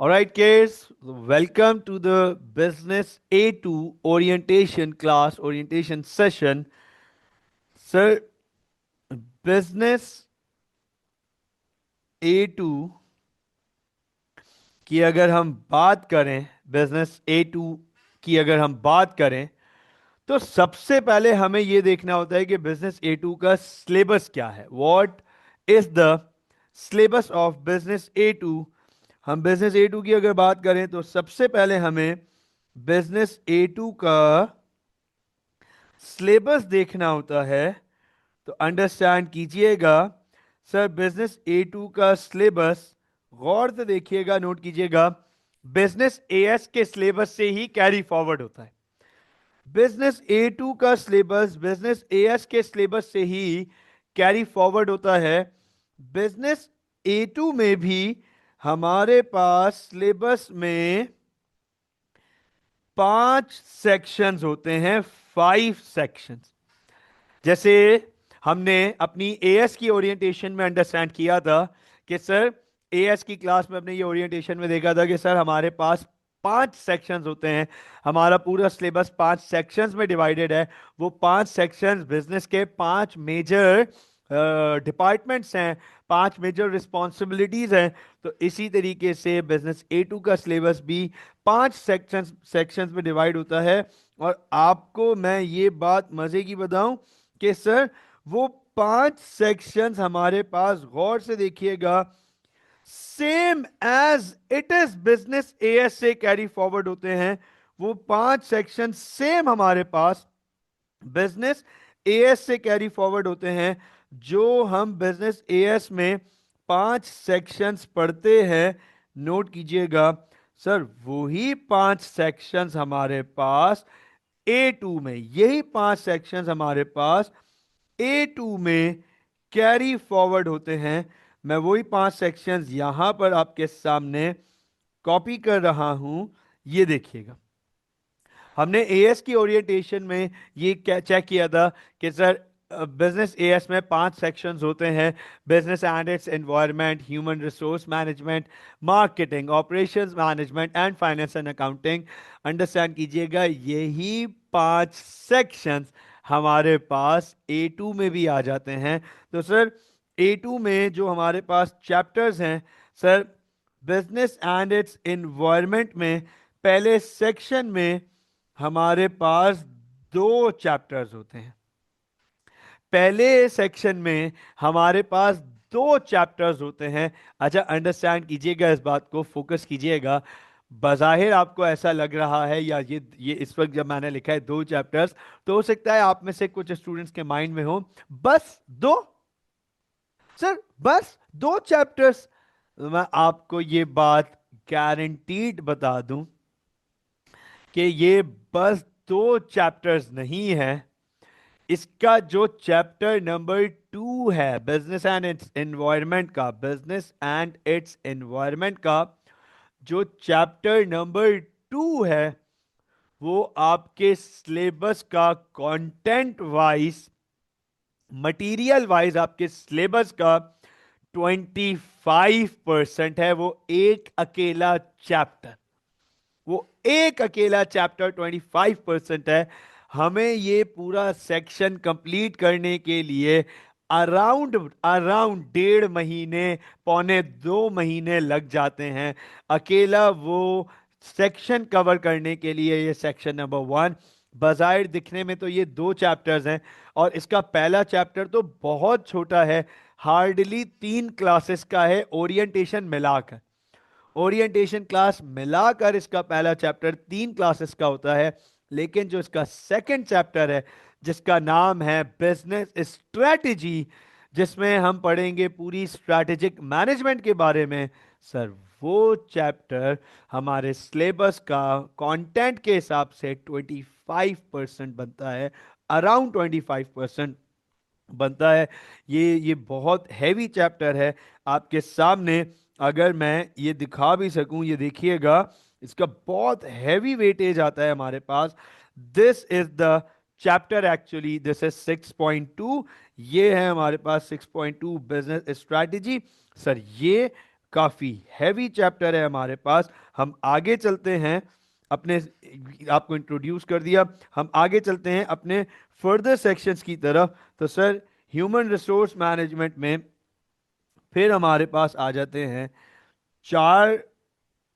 All right, kids, welcome to the Business A2 orientation class, orientation session. Sir, Business A2 की अगर हम बात करें, बिजनेस A2 की अगर हम बात करें, तो सबसे पहले हमें यह देखना होता है कि बिजनेस A2 का सिलेबस क्या है. What is the syllabus of business A2. हम बिजनेस A2 की अगर बात करें तो सबसे पहले हमें बिजनेस A2 का सिलेबस देखना होता है. तो अंडरस्टैंड कीजिएगा सर, बिजनेस A2 का सिलेबस गौर से देखिएगा, नोट कीजिएगा, बिजनेस एएस के सिलेबस से ही कैरी फॉरवर्ड होता है. बिजनेस A2 का सिलेबस बिजनेस एएस के सिलेबस से ही कैरी फॉरवर्ड होता है. बिजनेस A2 में भी हमारे पास सिलेबस में 5 सेक्शंस होते हैं, 5 सेक्शंस. जैसे हमने अपनी एएस की ओरिएंटेशन में अंडरस्टैंड किया था कि सर, एएस की क्लास में अपने ये ओरिएंटेशन में देखा था कि सर हमारे पास 5 सेक्शंस होते हैं. हमारा पूरा सिलेबस 5 सेक्शंस में डिवाइडेड है. वो 5 सेक्शंस बिजनेस के 5 मेजर डिपार्टमेंट्स हैं, 5 मेजर रिस्पॉन्सिबिलिटीज हैं. तो इसी तरीके से बिजनेस A2 का सिलेबस भी 5 सेक्शंस में डिवाइड होता है. और आपको मैं ये बात मजे की बताऊं कि सर, वो 5 सेक्शंस हमारे पास, गौर से देखिएगा, same as it is business AS से कैरी फॉरवर्ड होते हैं. वो 5 सेक्शन सेम हमारे पास बिजनेस एएस से कैरी फॉरवर्ड होते हैं. जो हम बिजनेस एएस में 5 सेक्शंस पढ़ते हैं, नोट कीजिएगा सर, वही 5 सेक्शंस हमारे पास A2 में, यही 5 सेक्शंस हमारे पास A2 में कैरी फॉरवर्ड होते हैं. मैं वही 5 सेक्शंस यहां पर आपके सामने कॉपी कर रहा हूं. ये देखिएगा, हमने एएस की ओरिएंटेशन में ये चेक किया था कि सर, बिजनेस एएस में 5 सेक्शंस होते हैं: business and it's environment, human resource management, marketing, operations management and finance and accounting. Understand कीजिएगा, यही 5 सेक्शंस हमारे पास A2 में भी आ जाते हैं. तो सर, A2 में जो हमारे पास चैप्टर्स हैं, sir, business and it's environment में पहले सेक्शन में हमारे पास 2 चैप्टर्स होते हैं. पहले सेक्शन में हमारे पास 2 चैप्टर्स होते हैं. अच्छा, अंडरस्टैंड कीजिएगा, इस बात को फोकस कीजिएगा. बज़ाहिर आपको ऐसा लग रहा है, या ये इस वक्त जब मैंने लिखा है 2 चैप्टर्स, तो हो सकता है आप में से कुछ स्टूडेंट्स के माइंड में हो, बस दो, सर बस 2 चैप्टर्स. मैं आपको ये बात गारंटीड बता दूं कि ये बस 2 चैप्टर्स नहीं है. इसका जो चैप्टर नंबर 2 है, बिजनेस एंड इट्स एनवायरनमेंट का, बिजनेस एंड इट्स एनवायरनमेंट का जो चैप्टर नंबर 2 है, वो आपके सिलेबस का कंटेंट वाइज, मटेरियल वाइज, आपके सिलेबस का 25% है. वो एक अकेला चैप्टर, वो एक अकेला चैप्टर 25% है. हमें ये पूरा सेक्शन कंप्लीट करने के लिए अराउंड अराउंड 1.5 महीने, पौने 2 महीने लग जाते हैं. अकेला वो सेक्शन कवर करने के लिए. ये सेक्शन नंबर 1, बाजाहिर दिखने में तो ये 2 चैप्टर्स हैं, और इसका पहला चैप्टर तो बहुत छोटा है, हार्डली 3 क्लासेस का है ओरिएंटेशन मिलाकर. ओरिएंटेशन क्लास मिलाकर इसका पहला चैप्टर 3 क्लासेस का होता है. लेकिन जो इसका सेकंड चैप्टर है, जिसका नाम है बिजनेस स्ट्रेटजी, जिसमें हम पढ़ेंगे पूरी स्ट्रैटेजिक मैनेजमेंट के बारे में, सर, वो चैप्टर हमारे सिलेबस का कंटेंट के हिसाब से 25% बनता है, अराउंड 25% बनता है. ये बहुत हैवी चैप्टर है. आपके सामने अगर मैं ये दिखा भी सकूं, ये देखिएगा, इसका बहुत हैवी वेटेज आता है हमारे पास. This is the chapter, actually this is 6.2. ये है हमारे पास 6.2 बिजनेस स्ट्रैटेजी. सर, ये काफी हैवी चैप्टर है हमारे पास। हम आगे चलते हैं अपने, आपको इंट्रोड्यूस कर दिया, हम आगे चलते हैं अपने फर्दर सेक्शंस की तरफ। तो सर ह्यूमन रिसोर्स मैनेजमेंट में फिर हमारे पास आ जाते हैं 4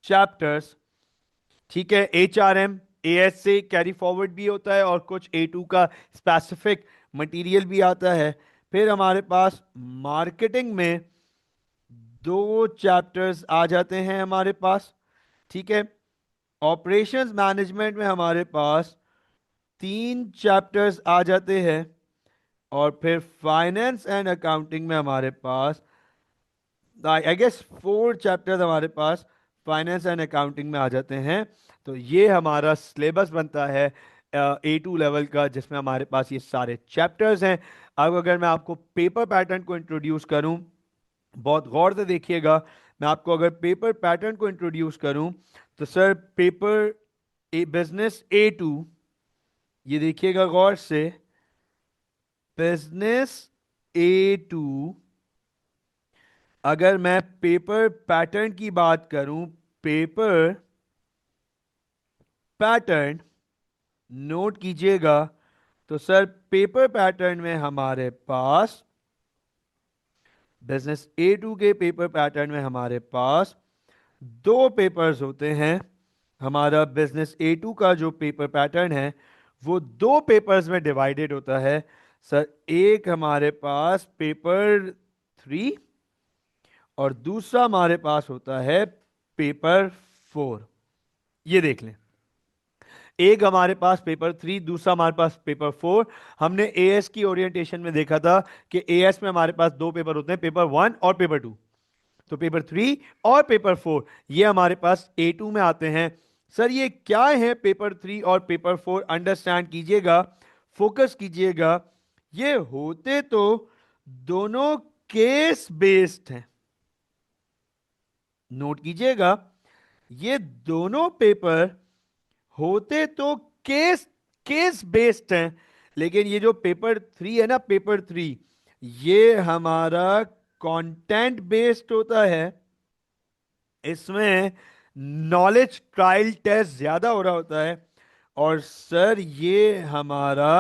चैप्टर्स। ठीक है, H R M A S से कैरी फॉरवर्ड भी होता है और कुछ A2 का स्पेसिफिक मटेरियल भी आता है। फिर हमारे पास मार्केटिंग में 2 चैप्टर्स आ जाते हैं हमारे पास। ठीक है, ऑपरेशंस मैनेजमेंट में हमारे पास 3 चैप्टर्स आ जाते हैं। और फिर फाइनेंस एंड अकाउंटिंग में हमारे पास आई गेस 4 चैप्टर्स हमारे पास फाइनेंस एंड अकाउंटिंग में आ जाते हैं। तो ये हमारा सिलेबस बनता है A2 लेवल का, जिसमें हमारे पास ये सारे चैप्टर्स हैं। अब अगर मैं आपको पेपर पैटर्न को इंट्रोड्यूस करूं, बहुत गौर से देखिएगा, मैं आपको अगर पेपर पैटर्न को इंट्रोड्यूस करूं तो सर पेपर बिजनेस A2, ये देखिएगा गौर से, बिजनेस A2, अगर मैं पेपर पैटर्न की बात करूं, पेपर पैटर्न नोट कीजिएगा, तो सर पेपर पैटर्न में हमारे पास बिजनेस A2 के पेपर पैटर्न में हमारे पास 2 पेपर्स होते हैं। हमारा बिजनेस A2 का जो पेपर पैटर्न है वो 2 पेपर्स में डिवाइडेड होता है। सर एक हमारे पास पेपर 3 और दूसरा हमारे पास होता है पेपर 4। ये देख लें, एक हमारे पास पेपर 3, दूसरा हमारे पास पेपर 4। हमने एएस की ओरिएंटेशन में देखा था कि एएस में हमारे पास 2 पेपर होते हैं, पेपर 1 और पेपर 2। तो पेपर 3 और पेपर 4 ये हमारे पास A2 में आते हैं। सर ये क्या है पेपर 3 और पेपर 4, अंडरस्टैंड कीजिएगा, फोकस कीजिएगा। ये होते तो दोनों केस बेस्ड हैं। नोट कीजिएगा, ये दोनों पेपर होते तो केस केस बेस्ड हैं, लेकिन ये जो पेपर 3 है ना, पेपर 3 ये हमारा कंटेंट बेस्ड होता है। इसमें नॉलेज ट्रायल टेस्ट ज्यादा हो रहा होता है। और सर ये हमारा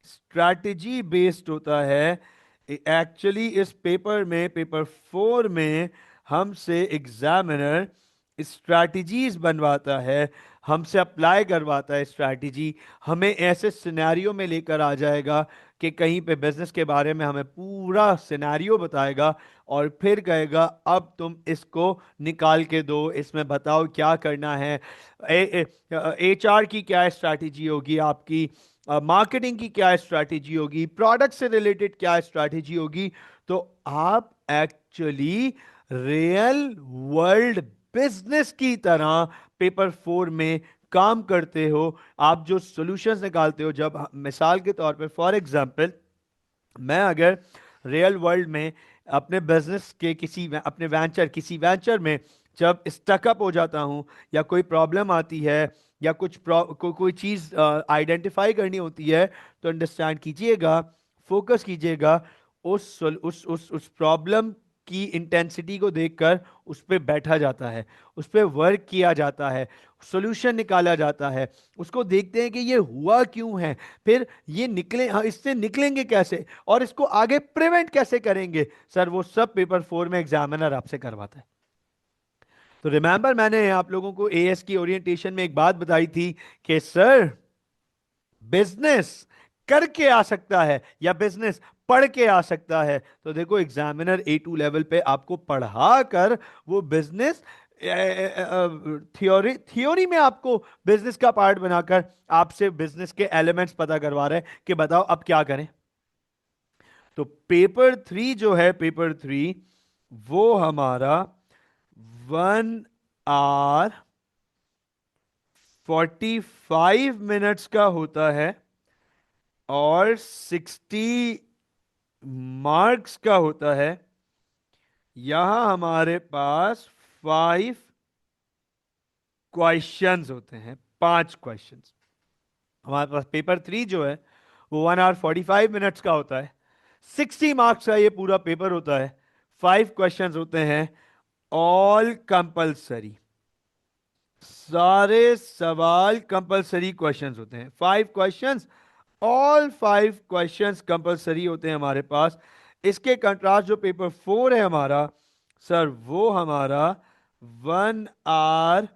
स्ट्रैटेजी बेस्ड होता है। एक्चुअली इस पेपर में, पेपर 4 में हमसे एग्जामिनर स्ट्रैटेजीज बनवाता है, हमसे अप्लाई करवाता है स्ट्रैटेजी, हमें ऐसे सिनेरियो में लेकर आ जाएगा कि कहीं पे बिजनेस के बारे में हमें पूरा सिनेरियो बताएगा और फिर कहेगा अब तुम इसको निकाल के दो, इसमें बताओ क्या करना है। HR की क्या स्ट्रैटेजी होगी आपकी, मार्केटिंग की क्या स्ट्रैटेजी होगी, प्रोडक्ट से रिलेटेड क्या स्ट्रैटेजी होगी। तो आप एक्चुअली रियल वर्ल्ड बिजनेस की तरह पेपर 4 में काम करते हो। आप जो सॉल्यूशंस निकालते हो, जब मिसाल के तौर पे फॉर एग्जांपल मैं अगर रियल वर्ल्ड में अपने बिजनेस के अपने वेंचर किसी वेंचर में जब स्टकअप हो जाता हूं या कोई प्रॉब्लम आती है या कोई चीज आइडेंटिफाई करनी होती है, तो अंडरस्टैंड कीजिएगा, फोकस कीजिएगा, उस प्रॉब्लम की इंटेंसिटी को देखकर उस पर बैठा जाता है, उस पर वर्क किया जाता है, सॉल्यूशन निकाला जाता है, उसको देखते हैं कि ये हुआ क्यों है, फिर ये निकले, हाँ, इससे निकलेंगे कैसे और इसको आगे प्रिवेंट कैसे करेंगे। सर वो सब पेपर 4 में एग्जामिनर आपसे करवाता है। तो रिमेंबर मैंने आप लोगों को एएस की ओरिएंटेशन में एक बात बताई थी कि सर बिजनेस करके आ सकता है या बिजनेस पढ़ के आ सकता है। तो देखो एग्जामिनर A2 लेवल पे आपको पढ़ा कर वो बिजनेस थियोरी में आपको बिजनेस का पार्ट बनाकर आपसे बिजनेस के एलिमेंट्स पता करवा रहे हैं कि बताओ अब क्या करें। तो पेपर 3 जो है, पेपर 3 वो हमारा 1 hour 45 minutes का होता है और 60 मार्क्स का होता है। यहां हमारे पास 5 क्वेश्चंस होते हैं, 5 क्वेश्चंस। हमारे पास पेपर 3 जो है वो 1 hour 45 minutes का होता है, 60 मार्क्स का ये पूरा पेपर होता है, 5 क्वेश्चंस होते हैं ऑल कंपल्सरी, सारे सवाल कंपल्सरी क्वेश्चंस होते हैं। 5 क्वेश्चंस, ऑल 5 क्वेश्चंस कंपल्सरी होते हैं हमारे पास। इसके कंट्रास्ट जो पेपर 4 है हमारा सर, वो हमारा 1 आवर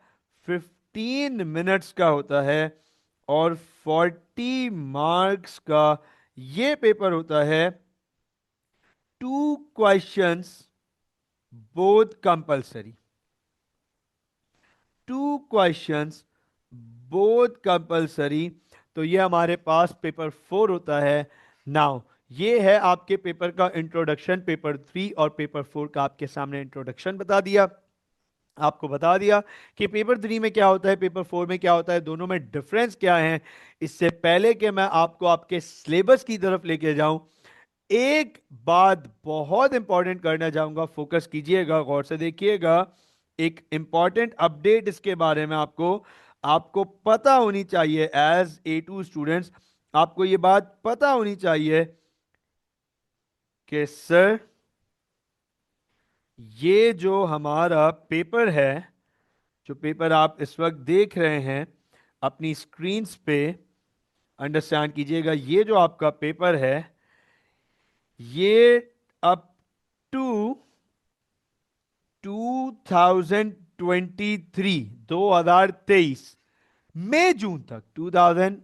15 मिनट्स का होता है और 40 मार्क्स का ये पेपर होता है। 2 questions both compulsory, 2 questions both compulsory. तो ये हमारे पास पेपर 4 होता है। नाउ ये है आपके पेपर का इंट्रोडक्शन, पेपर 3 और पेपर 4 का आपके सामने इंट्रोडक्शन बता दिया। आपको बता दिया कि पेपर 3 में क्या होता है, पेपर 4 में क्या होता है, दोनों में डिफरेंस क्या है। इससे पहले कि मैं आपको आपके सिलेबस की तरफ लेके जाऊं, एक बात बहुत इंपॉर्टेंट करना चाहूंगा, फोकस कीजिएगा, गौर से देखिएगा। एक इंपॉर्टेंट अपडेट इसके बारे में आपको आपको पता होनी चाहिए। एज A2 स्टूडेंट्स आपको ये बात पता होनी चाहिए कि सर, ये जो हमारा पेपर है, जो पेपर आप इस वक्त देख रहे हैं अपनी स्क्रीन्स पे, अंडरस्टैंड कीजिएगा, ये जो आपका पेपर है, ये अप टू 2023, 2023 मई जून तक, 2000,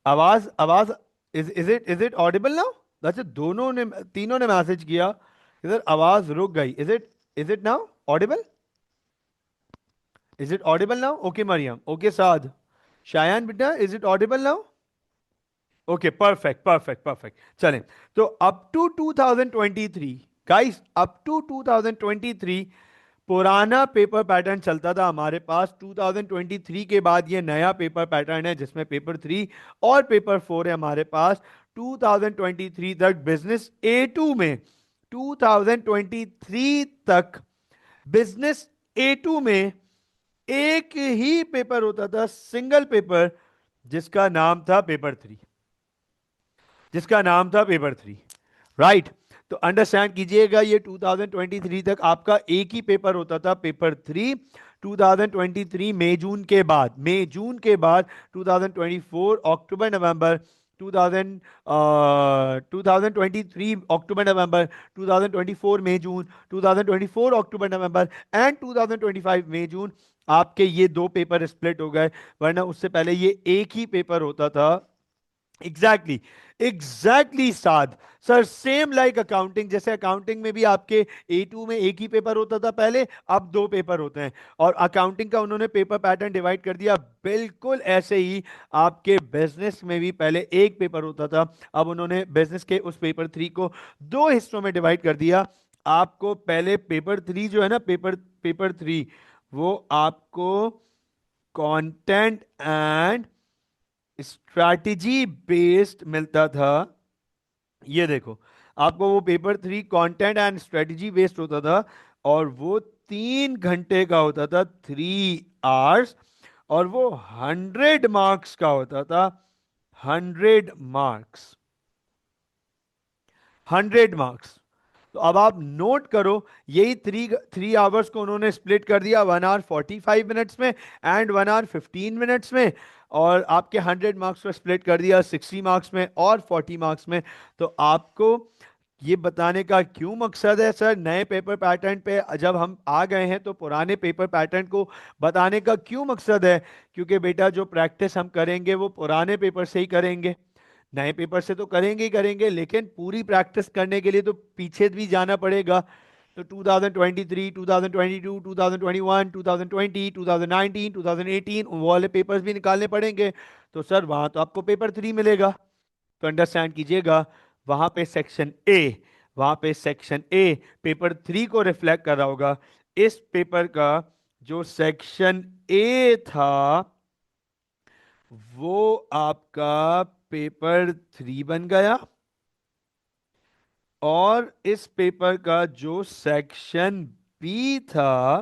आवाज आवाज, इज इट ऑडिबल नाउ? वैसे दोनों ने, तीनों ने मैसेज किया, इधर आवाज रुक गई। Is it now audible? Is it audible now? Okay Maryam, okay Saad, Shayan बेटा, is it audible now? Okay, perfect perfect perfect. चलें, तो up to 2023 guys, up to 2023 पुराना पेपर पैटर्न चलता था हमारे पास। 2023 के बाद ये नया पेपर पैटर्न है जिसमें पेपर 3 और पेपर 4 है हमारे पास। 2023 तक बिजनेस A2 में, 2023 तक बिजनेस A2 में एक ही पेपर होता था, सिंगल पेपर, जिसका नाम था पेपर 3, जिसका नाम था पेपर 3। राइट, तो अंडरस्टैंड कीजिएगा, ये 2023 तक आपका एक ही पेपर होता था, पेपर 3। 2023 मई जून के बाद, मई जून के बाद 2024 अक्टूबर नवंबर, 2000 2023 अक्टूबर नवंबर, 2024 मई जून, 2024 अक्टूबर नवंबर एंड 2025 मई जून, आपके ये दो पेपर स्प्लिट हो गए। वरना उससे पहले ये एक ही पेपर होता था। एग्जैक्टली, एग्जैक्टली साद सर, सेम लाइक अकाउंटिंग, जैसे अकाउंटिंग में भी आपके A2 में एक ही पेपर होता था पहले, अब दो पेपर होते हैं। और अकाउंटिंग का उन्होंने पेपर पैटर्न डिवाइड कर दिया, बिल्कुल ऐसे ही आपके बिजनेस में भी पहले एक पेपर होता था, अब उन्होंने बिजनेस के उस पेपर 3 को दो हिस्सों में डिवाइड कर दिया। आपको पहले पेपर 3 जो है ना, पेपर 3 वो आपको कंटेंट एंड स्ट्रैटेजी बेस्ड मिलता था। ये देखो, आपको वो paper 3 content and strategy based होता था, और वो 3 घंटे का होता था, 3 आवर्स, और वो 100 मार्क्स का होता था, 100 मार्क्स, 100 मार्क्स। तो अब आप नोट करो, यही 3 आवर्स को उन्होंने स्प्लिट कर दिया 1 आवर 45 मिनट्स में एंड 1 आवर 15 मिनट्स में, और आपके 100 मार्क्स को स्प्लिट कर दिया 60 मार्क्स में और 40 मार्क्स में। तो आपको ये बताने का क्यों मकसद है सर, नए पेपर पैटर्न पे जब हम आ गए हैं तो पुराने पेपर पैटर्न को बताने का क्यों मकसद है? क्योंकि बेटा जो प्रैक्टिस हम करेंगे वो पुराने पेपर से ही करेंगे, नए पेपर से तो करेंगे ही करेंगे, लेकिन पूरी प्रैक्टिस करने के लिए तो पीछे भी जाना पड़ेगा। तो 2023, 2022, 2021, 2020, 2019, 2018 वो वाले पेपर्स भी निकालने पड़ेंगे। तो सर वहां तो आपको पेपर 3 मिलेगा। तो अंडरस्टैंड कीजिएगा, वहां पे सेक्शन ए, वहां पे सेक्शन ए पेपर 3 को रिफ्लेक्ट कर रहा होगा। इस पेपर का जो सेक्शन ए था वो आपका पेपर 3 बन गया, और इस पेपर का जो सेक्शन बी था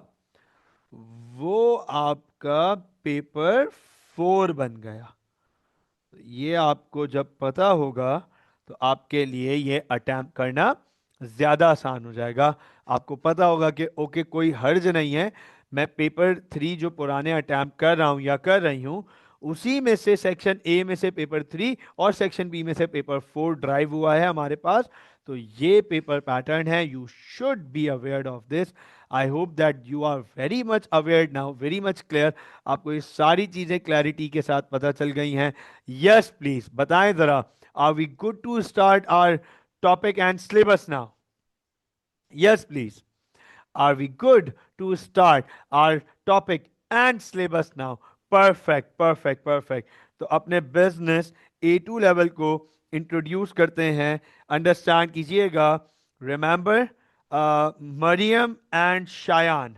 वो आपका पेपर 4 बन गया। तो ये आपको जब पता होगा तो आपके लिए ये अटेम्प्ट करना ज्यादा आसान हो जाएगा। आपको पता होगा कि ओके कोई हर्ज नहीं है, मैं पेपर 3 जो पुराने अटेम्प्ट कर रहा हूं या कर रही हूं, उसी में से सेक्शन ए में से पेपर 3 और सेक्शन बी में से पेपर 4 ड्राइव हुआ है हमारे पास। तो ये पेपर पैटर्न है, you should be aware of this. I hope that you are very much aware now, very much clear. आपको ये सारी चीजें क्लैरिटी के साथ पता चल गई हैं। यस प्लीज बताएं जरा, are we good to start our topic and syllabus now? Yes, please. Are we good to start our topic and syllabus now? Perfect, perfect, perfect. तो अपने बिजनेस A2 लेवल को इंट्रोड्यूस करते हैं। Understand कीजिएगा। Remember Maryam and Shayan,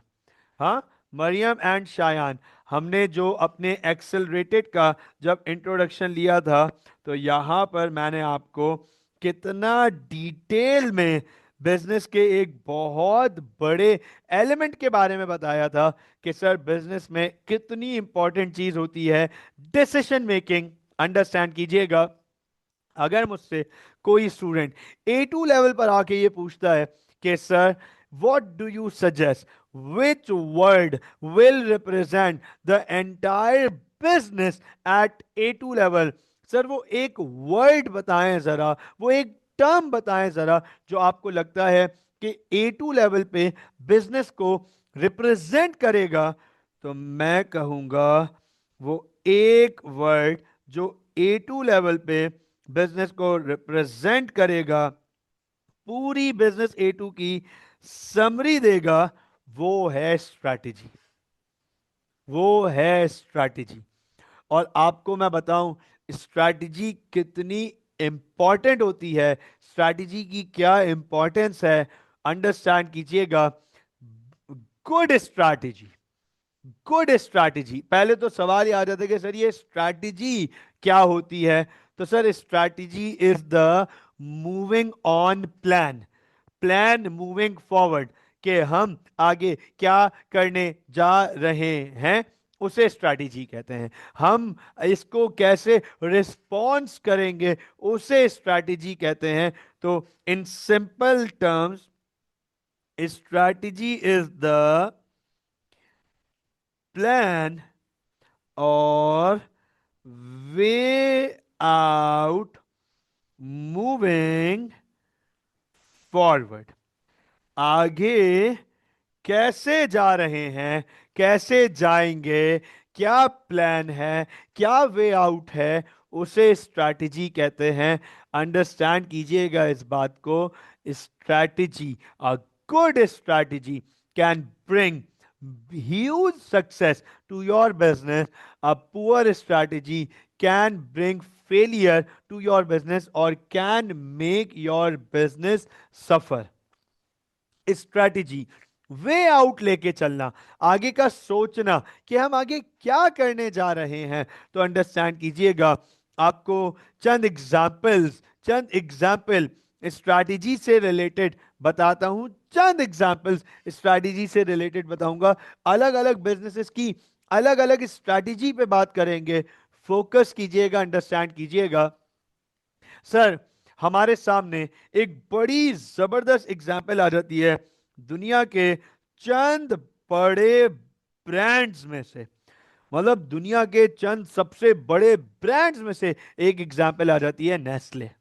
हाँ, Maryam and Shayan, हमने जो अपने एक्सेलरेटेड का जब इंट्रोडक्शन लिया था, तो यहां पर मैंने आपको कितना डिटेल में बिजनेस के एक बहुत बड़े एलिमेंट के बारे में बताया था कि सर बिजनेस में कितनी इंपॉर्टेंट चीज होती है डिसीजन मेकिंग। अंडरस्टैंड कीजिएगा। अगर मुझसे कोई स्टूडेंट A2 लेवल पर आके ये पूछता है कि sir what do you suggest, which word will represent the entire business at A2 level, sir वो एक वर्ड बताएं जरा, वो एक टर्म बताएं जरा जो आपको लगता है कि A2 लेवल पे बिजनेस को रिप्रेजेंट करेगा। तो मैं कहूंगा वो एक वर्ड जो A2 लेवल पे बिजनेस को रिप्रेजेंट करेगा, पूरी बिजनेस A2 की समरी देगा, वो है स्ट्रैटेजी। वो है स्ट्रैटेजी। और आपको मैं बताऊं स्ट्रैटेजी कितनी इंपॉर्टेंट होती है, स्ट्रैटेजी की क्या इंपॉर्टेंस है। अंडरस्टैंड कीजिएगा। गुड स्ट्रैटेजी, गुड स्ट्रैटेजी, पहले तो सवाल ही आ जाता है कि सर ये स्ट्रैटेजी क्या होती है। तो sir strategy is the moving on plan, plan moving forward, कि हम आगे क्या करने जा रहे हैं, उसे स्ट्रैटेजी कहते हैं। हम इसको कैसे रिस्पॉन्स करेंगे, उसे स्ट्रैटेजी कहते हैं। तो in simple terms strategy is the plan और वे आउट मूविंग फॉरवर्ड, आगे कैसे जा रहे हैं, कैसे जाएंगे, क्या प्लान है, क्या वे आउट है, उसे स्ट्रैटेजी कहते हैं। अंडरस्टैंड कीजिएगा इस बात को। Strategy, a good strategy can bring huge success to your business. A poor strategy can bring failure to your business or can make your business suffer. Strategy, way out लेके चलना, आगे का सोचना कि हम आगे क्या करने जा रहे हैं। तो अंडरस्टैंड कीजिएगा। आपको चंद एग्जाम्पल स्ट्रैटेजी से रिलेटेड बताता हूं, चंद एग्जाम्पल्स स्ट्रैटेजी से रिलेटेड बताऊंगा। अलग अलग बिजनेसेस की अलग अलग स्ट्रैटेजी पे बात करेंगे। फोकस कीजिएगा, अंडरस्टैंड कीजिएगा। सर हमारे सामने एक बड़ी जबरदस्त एग्जाम्पल आ जाती है दुनिया के चंद बड़े ब्रांड्स में से, मतलब दुनिया के चंद सबसे बड़े ब्रांड्स में से एक एग्जाम्पल आ जाती है नेस्ले।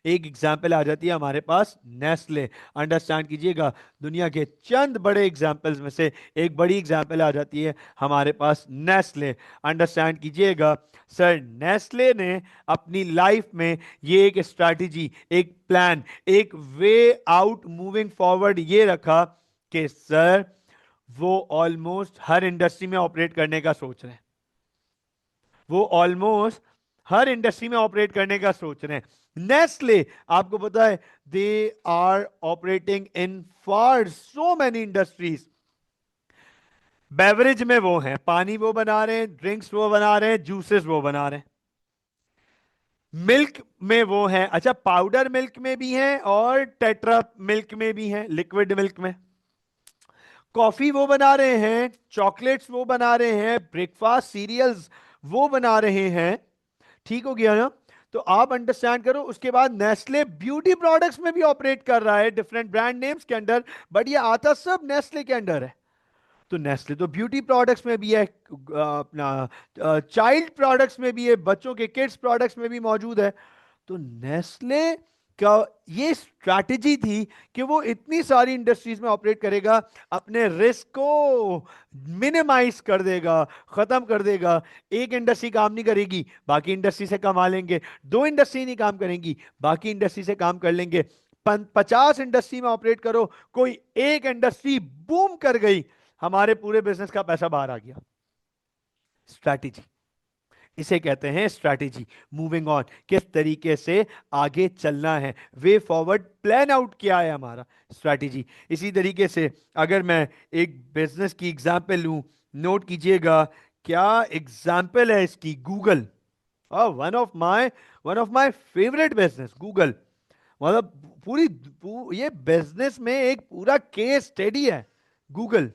एक एग्जाम्पल आ जाती है हमारे पास नेस्ले। अंडरस्टैंड कीजिएगा। दुनिया के चंद बड़े एग्जाम्पल्स में से एक बड़ी एग्जाम्पल आ जाती है हमारे पास नेस्ले। अंडरस्टैंड कीजिएगा। सर नेस्ले ने अपनी लाइफ में ये एक स्ट्रैटेजी, एक प्लान, एक वे आउट मूविंग फॉरवर्ड ये रखा कि सर वो ऑलमोस्ट हर इंडस्ट्री में ऑपरेट करने का सोच रहे हैं। वो ऑलमोस्ट हर इंडस्ट्री में ऑपरेट करने का सोच रहे हैं। नेस्ले, आपको पता है they are operating in far so many industries. Beverage में वो हैं, पानी वो बना रहे हैं, ड्रिंक्स वो बना रहे हैं, जूसेस वो बना रहे हैं। मिल्क में वो हैं, अच्छा पाउडर मिल्क में भी हैं और टेट्रा मिल्क में भी हैं, लिक्विड मिल्क में। कॉफी वो बना रहे हैं, चॉकलेट्स वो बना रहे हैं, ब्रेकफास्ट सीरियल्स वो बना रहे हैं। ठीक हो गया ना। तो आप अंडरस्टैंड करो, उसके बाद नेस्ले ब्यूटी प्रोडक्ट्स में भी ऑपरेट कर रहा है डिफरेंट ब्रांड नेम्स के अंडर, बट ये आता सब नेस्ले के अंडर है। तो नेस्ले तो ब्यूटी प्रोडक्ट्स में भी है, अपना चाइल्ड प्रोडक्ट्स में भी है, बच्चों के किड्स प्रोडक्ट्स में भी मौजूद है। तो नेस्ले का ये स्ट्रैटेजी थी कि वो इतनी सारी इंडस्ट्रीज में ऑपरेट करेगा, अपने रिस्क को मिनिमाइज कर देगा, खत्म कर देगा। एक इंडस्ट्री काम नहीं करेगी, बाकी इंडस्ट्री से कमा लेंगे। दो इंडस्ट्री नहीं काम करेंगी, बाकी इंडस्ट्री से काम कर लेंगे। 50 इंडस्ट्री में ऑपरेट करो, कोई एक इंडस्ट्री बूम कर गई, हमारे पूरे बिजनेस का पैसा बाहर आ गया। स्ट्रैटेजी, इसे कहते हैं स्ट्रैटेजी। मूविंग ऑन, किस तरीके से आगे चलना है, वे फॉरवर्ड प्लान आउट किया है हमारा, स्ट्रैटेजी। इसी तरीके से अगर मैं एक बिजनेस की एग्जांपल लूं, नोट कीजिएगा, क्या एग्जांपल है इसकी, Google. One of my favourite business Google. मतलब ये बिजनेस में एक पूरा केस स्टडी है गूगल।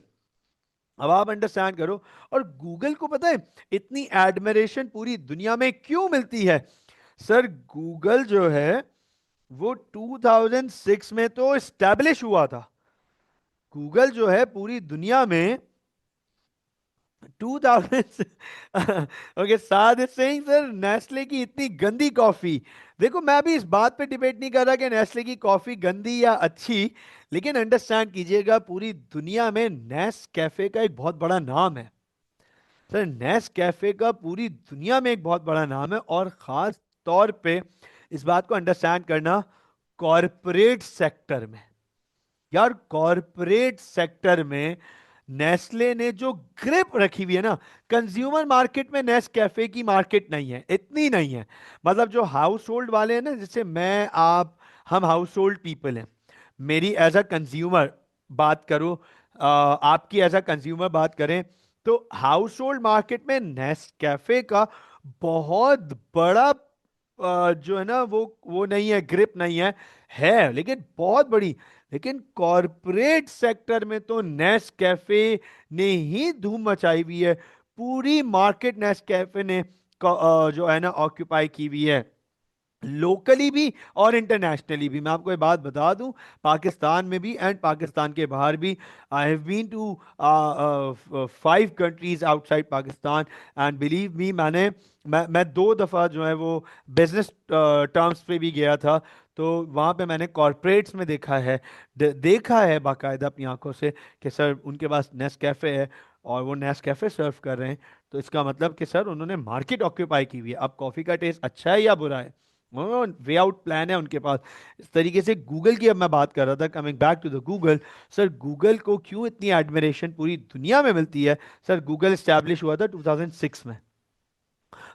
अब आप अंडरस्टैंड करो, और गूगल को पता है इतनी एडमिरेशन पूरी दुनिया में क्यों मिलती है? सर गूगल जो है वो 2006 में तो एस्टेब्लिश हुआ था। गूगल जो है पूरी दुनिया में 2000 okay, Saad is saying sir Nestle की इतनी गंदी कॉफी। देखो मैं भी इस बात पे डिबेट नहीं कर रहा कि नेस्ले की कॉफी गंदी या अच्छी, लेकिन अंडरस्टैंड कीजिएगा पूरी दुनिया में नेस कैफे का एक बहुत बड़ा नाम है। सर नेस कैफे का पूरी दुनिया में एक बहुत बड़ा नाम है, और खास तौर पे इस बात को अंडरस्टैंड करना, कॉरपोरेट सेक्टर में। यार कॉरपोरेट सेक्टर में नेस्ले ने जो ग्रिप रखी हुई है ना, कंज्यूमर मार्केट में नेस कैफे की मार्केट नहीं है, इतनी नहीं है। मतलब जो हाउस होल्ड वाले हैं ना, जैसे मैं आप, हम हाउस होल्ड पीपल हैं, मेरी एज अ कंज्यूमर बात करूं, आपकी एज अ कंज्यूमर बात करें, तो हाउस होल्ड मार्केट में नेस कैफे का बहुत बड़ा जो है ना वो नहीं है, ग्रिप नहीं है लेकिन बहुत बड़ी। लेकिन कॉरपोरेट सेक्टर में तो नेस कैफे ने ही धूम मचाई हुई है। पूरी मार्केट नेस कैफे ने जो है ना ऑक्यूपाई की हुई है, लोकली भी और इंटरनेशनली भी। मैं आपको ये बात बता दूं, पाकिस्तान में भी एंड पाकिस्तान के बाहर भी। I have been to 5 countries outside Pakistan, and believe me, मैं 2 दफ़ा जो है वो बिजनेस टर्म्स पे भी गया था। तो वहाँ पे मैंने कॉरपोरेट्स में देखा है, देखा है बाकायदा अपनी आंखों से कि सर उनके पास नेस कैफ़े है और वो नेस कैफ़े सर्व कर रहे हैं। तो इसका मतलब कि सर उन्होंने मार्केट ऑक्यूपाई की हुई है। अब कॉफ़ी का टेस्ट अच्छा है या बुरा है, वे आउट प्लान है उनके पास। इस तरीके से गूगल की अब मैं बात कर रहा था, coming back to the Google. Sir Google को क्यों इतनी एडमिरेशन पूरी दुनिया में मिलती है? सर गूगल स्टैब्लिश हुआ था 2006 में,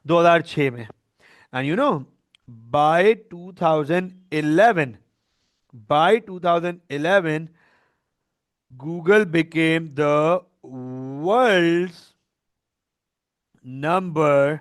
2006 में, and you know by 2011, by 2011 Google became the world's number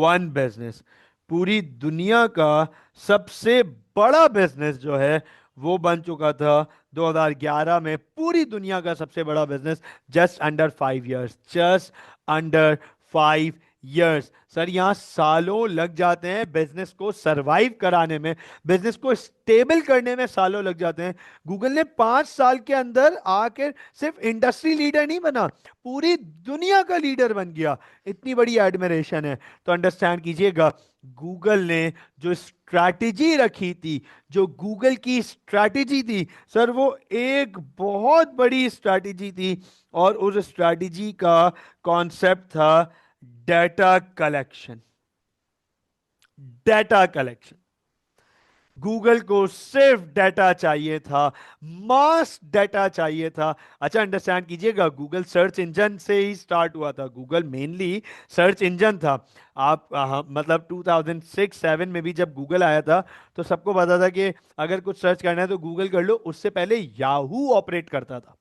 1 business. पूरी दुनिया का सबसे बड़ा बिजनेस जो है वो बन चुका था 2011 में, पूरी दुनिया का सबसे बड़ा business, just under 5 years, just under 5 years. Sir यहाँ सालों लग जाते हैं बिजनेस को सरवाइव कराने में, बिजनेस को स्टेबल करने में सालों लग जाते हैं। गूगल ने 5 साल के अंदर आकर सिर्फ इंडस्ट्री लीडर नहीं बना, पूरी दुनिया का लीडर बन गया। इतनी बड़ी एडमिरेशन है। तो अंडरस्टैंड कीजिएगा, गूगल ने जो स्ट्रैटेजी रखी थी, जो गूगल की स्ट्रैटेजी थी, सर वो एक बहुत बड़ी स्ट्रैटेजी थी, और उस स्ट्रैटेजी का कॉन्सेप्ट था data collection. Data collection, Google को सिर्फ डेटा चाहिए था, मास डेटा चाहिए था। अच्छा अंडरस्टैंड कीजिएगा, गूगल सर्च इंजन से ही स्टार्ट हुआ था, गूगल मेनली सर्च इंजन था। आप मतलब 2006-7 में भी जब गूगल आया था तो सबको पता था कि अगर कुछ सर्च करना है तो गूगल कर लो। उससे पहले याहू ऑपरेट करता था,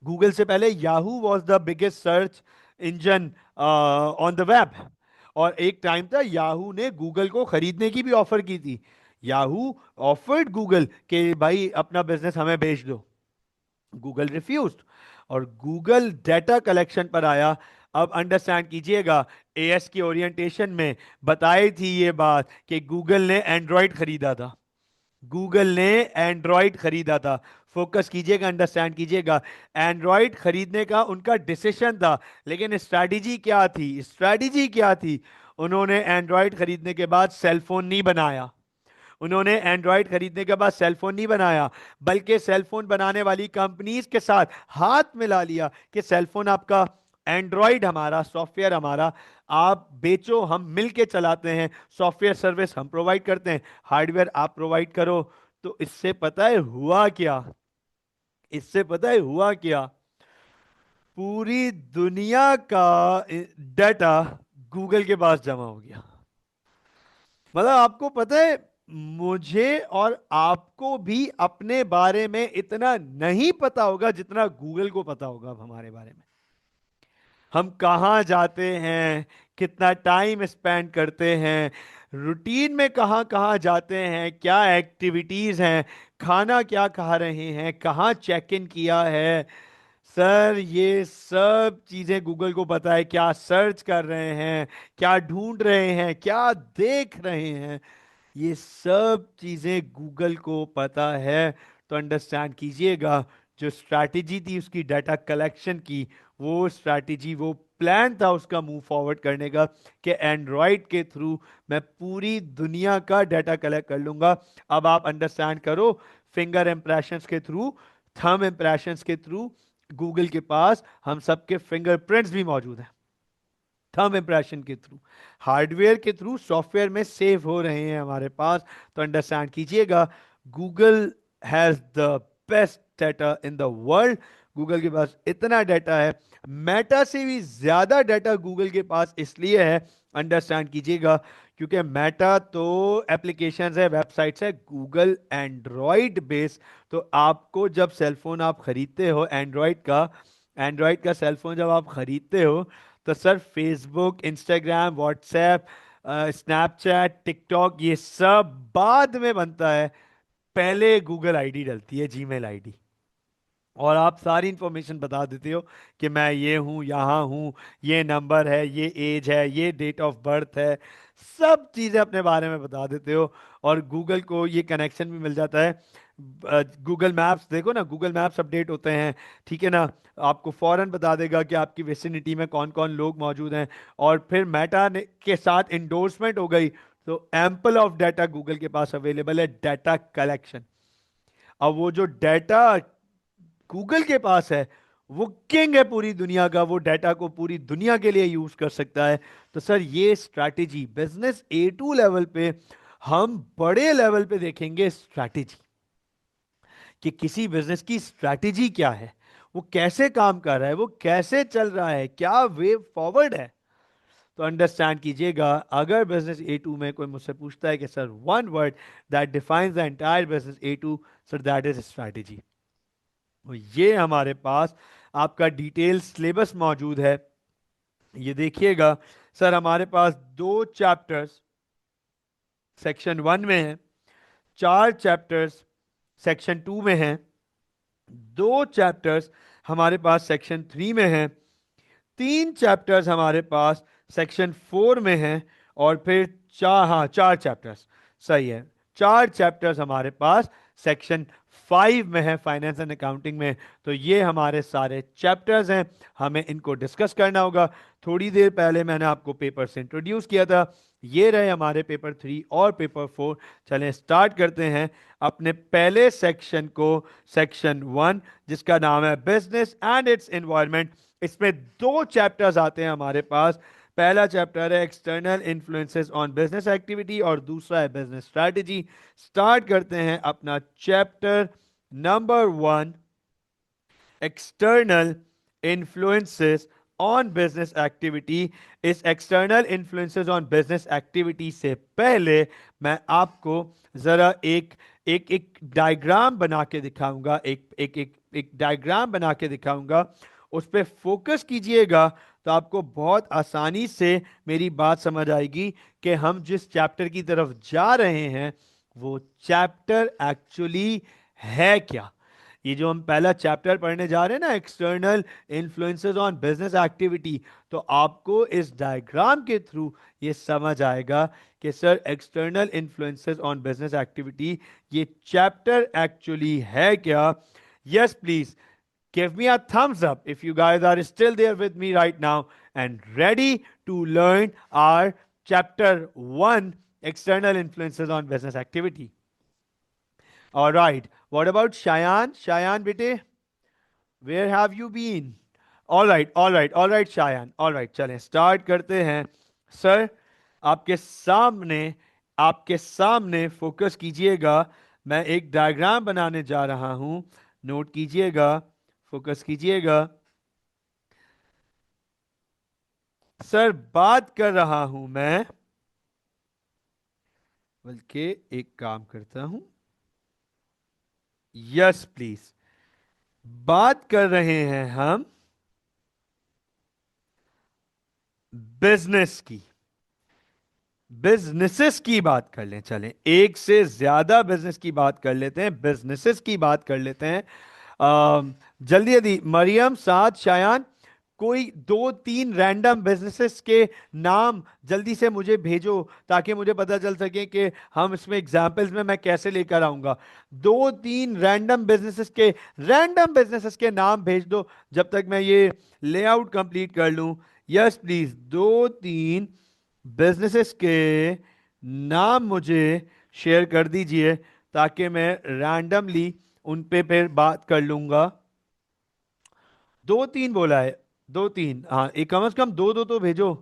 गूगल से पहले Yahoo was the biggest search engine on the web. और एक टाइम था याहू ने गूगल को खरीदने की भी ऑफर की थी। याहू ऑफर्ड गूगल कि भाई अपना बिजनेस हमें बेच दो, गूगल रिफ्यूज्ड, और गूगल डेटा कलेक्शन पर आया। अब अंडरस्टैंड कीजिएगा, एएस की ओरिएंटेशन में बताई थी ये बात कि गूगल ने एंड्रॉयड खरीदा था। गूगल ने एंड्रॉयड खरीदा था। फोकस कीजिएगा, अंडरस्टैंड कीजिएगा, एंड्रॉयड खरीदने का उनका डिसीजन था, लेकिन स्ट्रैटेजी क्या थी? स्ट्रैटेजी क्या थी? उन्होंने एंड्रॉयड खरीदने के बाद सेलफोन नहीं बनाया। उन्होंने एंड्रॉयड खरीदने के बाद सेलफोन नहीं बनाया, बल्कि सेलफोन बनाने वाली कंपनीज के साथ हाथ मिला लिया कि सेलफोन आपका, एंड्रॉयड हमारा, सॉफ्टवेयर हमारा, आप बेचो, हम मिलके चलाते हैं, सॉफ्टवेयर सर्विस हम प्रोवाइड करते हैं, हार्डवेयर आप प्रोवाइड करो। तो इससे पता है हुआ क्या? इससे पता है हुआ क्या? पूरी दुनिया का डाटा गूगल के पास जमा हो गया। मतलब आपको पता है, मुझे और आपको भी अपने बारे में इतना नहीं पता होगा जितना गूगल को पता होगा अब हमारे बारे में। हम कहाँ जाते हैं, कितना टाइम स्पेंड करते हैं, रूटीन में कहाँ कहाँ जाते हैं, क्या एक्टिविटीज हैं, खाना क्या खा रहे हैं, कहाँ चेक इन किया है। सर ये सब चीजें गूगल को पता है, क्या सर्च कर रहे हैं, क्या ढूंढ रहे हैं, क्या देख रहे हैं, ये सब चीजें गूगल को पता है। तो अंडरस्टैंड कीजिएगा, जो स्ट्रैटेजी थी उसकी डाटा कलेक्शन की, वो स्ट्रैटेजी, वो प्लान था उसका मूव फॉरवर्ड करने का, कि एंड्रॉयड के थ्रू मैं पूरी दुनिया का डाटा कलेक्ट कर लूंगा। अब आप अंडरस्टैंड करो, फिंगर इंप्रेशंस के थ्रू, थंब इंप्रेशंस के थ्रू गूगल के पास हम सबके फिंगरप्रिंट्स भी मौजूद हैं। थंब इंप्रेशन के थ्रू, हार्डवेयर के थ्रू, सॉफ्टवेयर में सेव हो रहे हैं हमारे पास। तो अंडरस्टैंड कीजिएगा, Google has the best data in the world. Google के पास इतना डाटा है, मेटा से भी ज्यादा डाटा गूगल के पास इसलिए है, अंडरस्टैंड कीजिएगा, क्योंकि मेटा तो एप्लीकेशंस है, वेबसाइट्स है, गूगल एंड्रॉयड बेस। तो आपको जब सेलफोन आप खरीदते हो एंड्रॉयड का सेलफोन जब आप खरीदते हो, तो sir Facebook, Instagram, WhatsApp, Snapchat, TikTok, ये सब बाद में बनता है। पहले गूगल आईडी डलती है, जीमेल आईडी, और आप सारी इंफॉर्मेशन बता देते हो कि मैं ये हूँ, यहाँ हूँ, ये नंबर है, ये एज है, ये डेट ऑफ बर्थ है, सब चीज़ें अपने बारे में बता देते हो। और गूगल को ये कनेक्शन भी मिल जाता है। गूगल मैप्स देखो ना, गूगल मैप्स अपडेट होते हैं, ठीक है ना, आपको फौरन बता देगा कि आपकी विसिनिटी में कौन कौन लोग मौजूद हैं। और फिर मेटा ने के साथ इंडोर्समेंट हो गई, तो एम्पल ऑफ डाटा गूगल के पास अवेलेबल है, डाटा कलेक्शन। अब वो जो डाटा गूगल के पास है, वो किंग है पूरी दुनिया का, वो डाटा को पूरी दुनिया के लिए यूज कर सकता है। तो सर ये स्ट्रैटेजी बिजनेस A2 लेवल पे, हम बड़े लेवल पे देखेंगे स्ट्रैटेजी, कि किसी बिजनेस की स्ट्रैटेजी क्या है, वो कैसे काम कर रहा है, वो कैसे चल रहा है, क्या वे फॉरवर्ड है। तो अंडरस्टैंड कीजिएगा, अगर बिजनेस A2 में कोई मुझसे पूछता है कि sir one word that defines the entire business A2, sir that is strategy. ये हमारे पास आपका डिटेल सिलेबस मौजूद है, ये देखिएगा। सर हमारे पास 2 चैप्टर्स सेक्शन 1 में हैं, 4 चैप्टर्स सेक्शन 2 में हैं, 2 चैप्टर्स हमारे पास सेक्शन 3 में हैं, 3 चैप्टर्स हमारे पास सेक्शन 4 में हैं, और फिर 4 चैप्टर्स, सही है, 4 चैप्टर्स हमारे पास सेक्शन 5 में है, फाइनेंस एंड अकाउंटिंग में। तो ये हमारे सारे चैप्टर्स हैं, हमें इनको डिस्कस करना होगा। थोड़ी देर पहले मैंने आपको पेपर से इंट्रोड्यूस किया था, ये रहे हमारे पेपर 3 और पेपर 4। चलें स्टार्ट करते हैं अपने पहले सेक्शन को, सेक्शन 1, जिसका नाम है बिजनेस एंड इट्स एनवायरनमेंट। इसमें 2 चैप्टर्स आते हैं हमारे पास। पहला चैप्टर है external influences on business activity, और दूसरा है बिजनेस स्ट्रैटेजी। स्टार्ट करते हैं अपना chapter number 1, external influences on business activity. इस external influences on business activity से पहले मैं आपको जरा एक एक एक डायग्राम बना के दिखाऊंगा, एक डायग्राम बना के दिखाऊंगा, उस पर फोकस कीजिएगा, तो आपको बहुत आसानी से मेरी बात समझ आएगी कि हम जिस चैप्टर की तरफ जा रहे हैं वो चैप्टर एक्चुअली है क्या। ये जो हम पहला चैप्टर पढ़ने जा रहे हैं ना, external influences on business activity, तो आपको इस डायग्राम के थ्रू ये समझ आएगा कि sir external influences on business activity ये चैप्टर एक्चुअली है क्या। Yes please give me a thumbs up if you guys are still there with me right now and ready to learn our chapter 1, external influences on business activity. All right, what about Shayan bete, where have you been? All right Shayan, all right, चलें start करते हैं। Sir आपके सामने आपके सामने focus कीजिएगा, मैं एक डायग्राम बनाने जा रहा हूं, नोट कीजिएगा, फोकस कीजिएगा। सर बात कर रहा हूं मैं, बल्कि एक काम करता हूं, यस प्लीज, बात कर रहे हैं हम बिजनेस की, बिजनेसेस की बात कर लें, चलें एक से ज्यादा बिजनेस की बात कर लेते हैं, बिजनेसेस की बात कर लेते हैं। जल्दी जल्दी मरियम, साथ शायान, कोई दो तीन रैंडम बिजनेसेस के नाम जल्दी से मुझे भेजो ताकि मुझे पता चल सके कि हम इसमें एग्जाम्पल्स में मैं कैसे लेकर आऊंगा। दो तीन रैंडम बिजनेसेस के नाम भेज दो जब तक मैं ये लेआउट कंप्लीट कर लूं। यस प्लीज, दो तीन बिजनेसेस के नाम मुझे शेयर कर दीजिए ताकि मैं रैंडमली उन पे फिर बात कर लूंगा। दो तीन बोला है, दो तीन, हाँ एक कम से कम दो दो तो भेजो।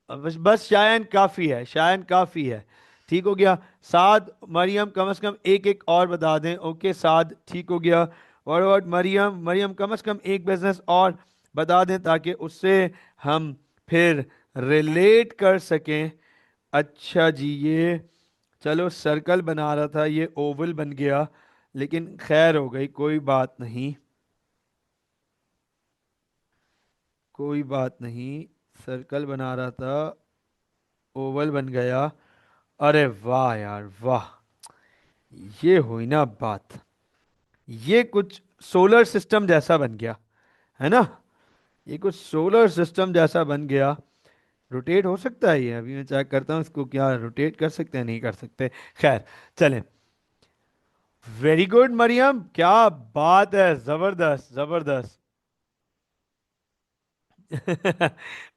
बस बस शायन काफी है, शायन काफी है, ठीक हो गया। साद, मरियम कम से कम एक एक और बता दें। ओके साद, ठीक हो गया। और मरियम, मरियम कम से कम एक बिजनेस और बता दें ताकि उससे हम फिर रिलेट कर सकें। अच्छा जी, ये चलो सर्कल बना रहा था, ये ओवल बन गया, लेकिन खैर हो गई, कोई बात नहीं, कोई बात नहीं। सर्कल बना रहा था, ओवल बन गया। अरे वाह यार वाह, ये हुई ना बात, ये कुछ सोलर सिस्टम जैसा बन गया, है ना, ये कुछ सोलर सिस्टम जैसा बन गया। रोटेट हो सकता है ये, अभी मैं चेक करता हूँ इसको, क्या रोटेट कर सकते हैं, नहीं कर सकते, खैर चलें। वेरी गुड मरियम, क्या बात है, जबरदस्त जबरदस्त।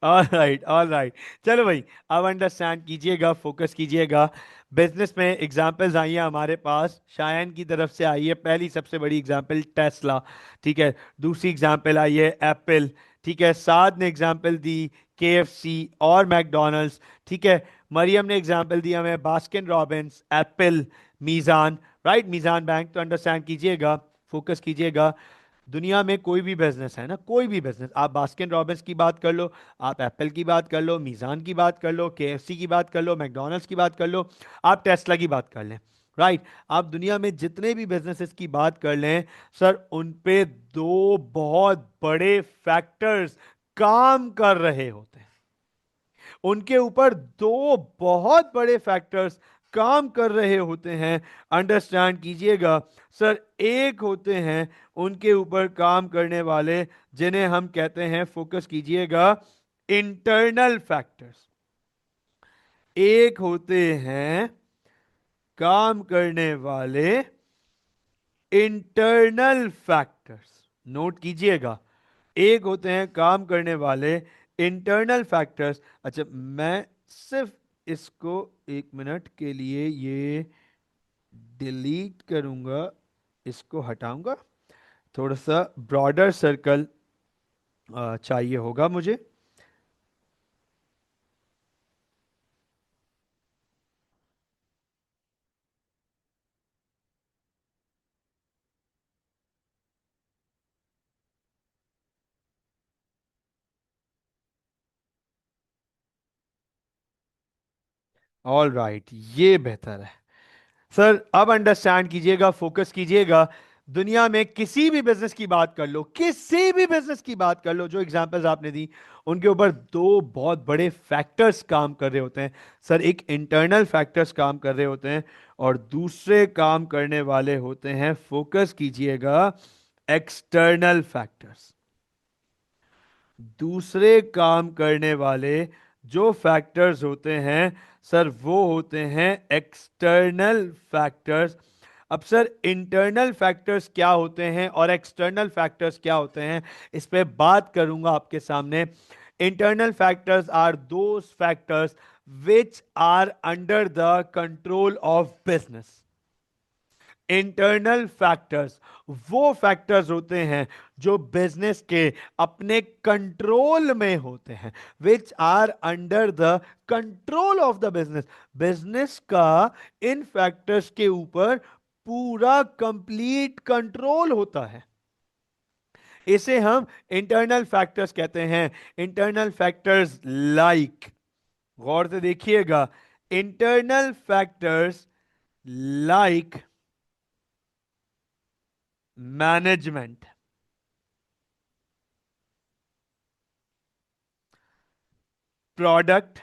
ऑल राइट ऑल राइट, चलो भाई, अब अंडरस्टैंड कीजिएगा, फोकस कीजिएगा। बिजनेस में एग्जांपल्स आई हैं हमारे पास, शायन की तरफ से आई है पहली सबसे बड़ी एग्जांपल टेस्ला, ठीक है। दूसरी एग्जांपल आई है एप्पल, ठीक है। साद ने एग्जांपल दी केएफसी और मैकडोनल्ड्स, ठीक है। मरियम ने एग्जांपल दिया हमें Baskin Robbins, Apple, Meezan, right, Meezan bank. तो अंडरस्टैंड कीजिएगा, फोकस कीजिएगा। दुनिया में कोई भी बिजनेस है ना, कोई भी बिजनेस, आप बास्किन रॉबिन्स की बात कर लो, आप एप्पल की बात कर लो, मीज़ान की बात कर लो, केएफसी की बात कर लो, मैकडोनल्ड्स की बात कर लो, आप टेस्ला की बात कर लें, राइट। आप दुनिया में जितने भी बिजनेसेस की बात कर लें सर, उन पे दो बहुत बड़े फैक्टर्स काम कर रहे होते हैं, उनके ऊपर दो बहुत बड़े फैक्टर्स काम कर रहे होते हैं। अंडरस्टैंड कीजिएगा सर, एक होते हैं उनके ऊपर काम करने वाले जिन्हें हम कहते हैं, फोकस कीजिएगा, इंटरनल फैक्टर्स। एक होते हैं काम करने वाले इंटरनल फैक्टर्स, नोट कीजिएगा, एक होते हैं काम करने वाले इंटरनल फैक्टर्स। अच्छा, मैं सिर्फ इसको एक मिनट के लिए ये डिलीट करूंगा, इसको हटाऊंगा, थोड़ा सा ब्रॉडर सर्कल चाहिए होगा मुझे। ऑल राइट, ये बेहतर है। सर अब अंडरस्टैंड कीजिएगा, फोकस कीजिएगा। दुनिया में किसी भी बिजनेस की बात कर लो, किसी भी बिजनेस की बात कर लो, जो एग्जांपल्स आपने दी उनके ऊपर दो बहुत बड़े फैक्टर्स काम कर रहे होते हैं। सर एक इंटरनल फैक्टर्स काम कर रहे होते हैं और दूसरे काम करने वाले होते हैं, फोकस कीजिएगा, एक्सटर्नल फैक्टर्स। दूसरे काम करने वाले जो फैक्टर्स होते हैं सर, वो होते हैं एक्सटर्नल फैक्टर्स। अब सर इंटरनल फैक्टर्स क्या होते हैं और एक्सटर्नल फैक्टर्स क्या होते हैं, इस पे बात करूंगा आपके सामने। Internal factors are those factors which are under the control of business. Internal factors वो फैक्टर्स होते हैं जो बिजनेस के अपने कंट्रोल में होते हैं, which are under the control of the business. Business का इन फैक्टर्स के ऊपर पूरा कंप्लीट कंट्रोल होता है। इसे हम इंटरनल फैक्टर्स कहते हैं। इंटरनल फैक्टर्स लाइक, गौर से देखिएगा, internal factors like management, product,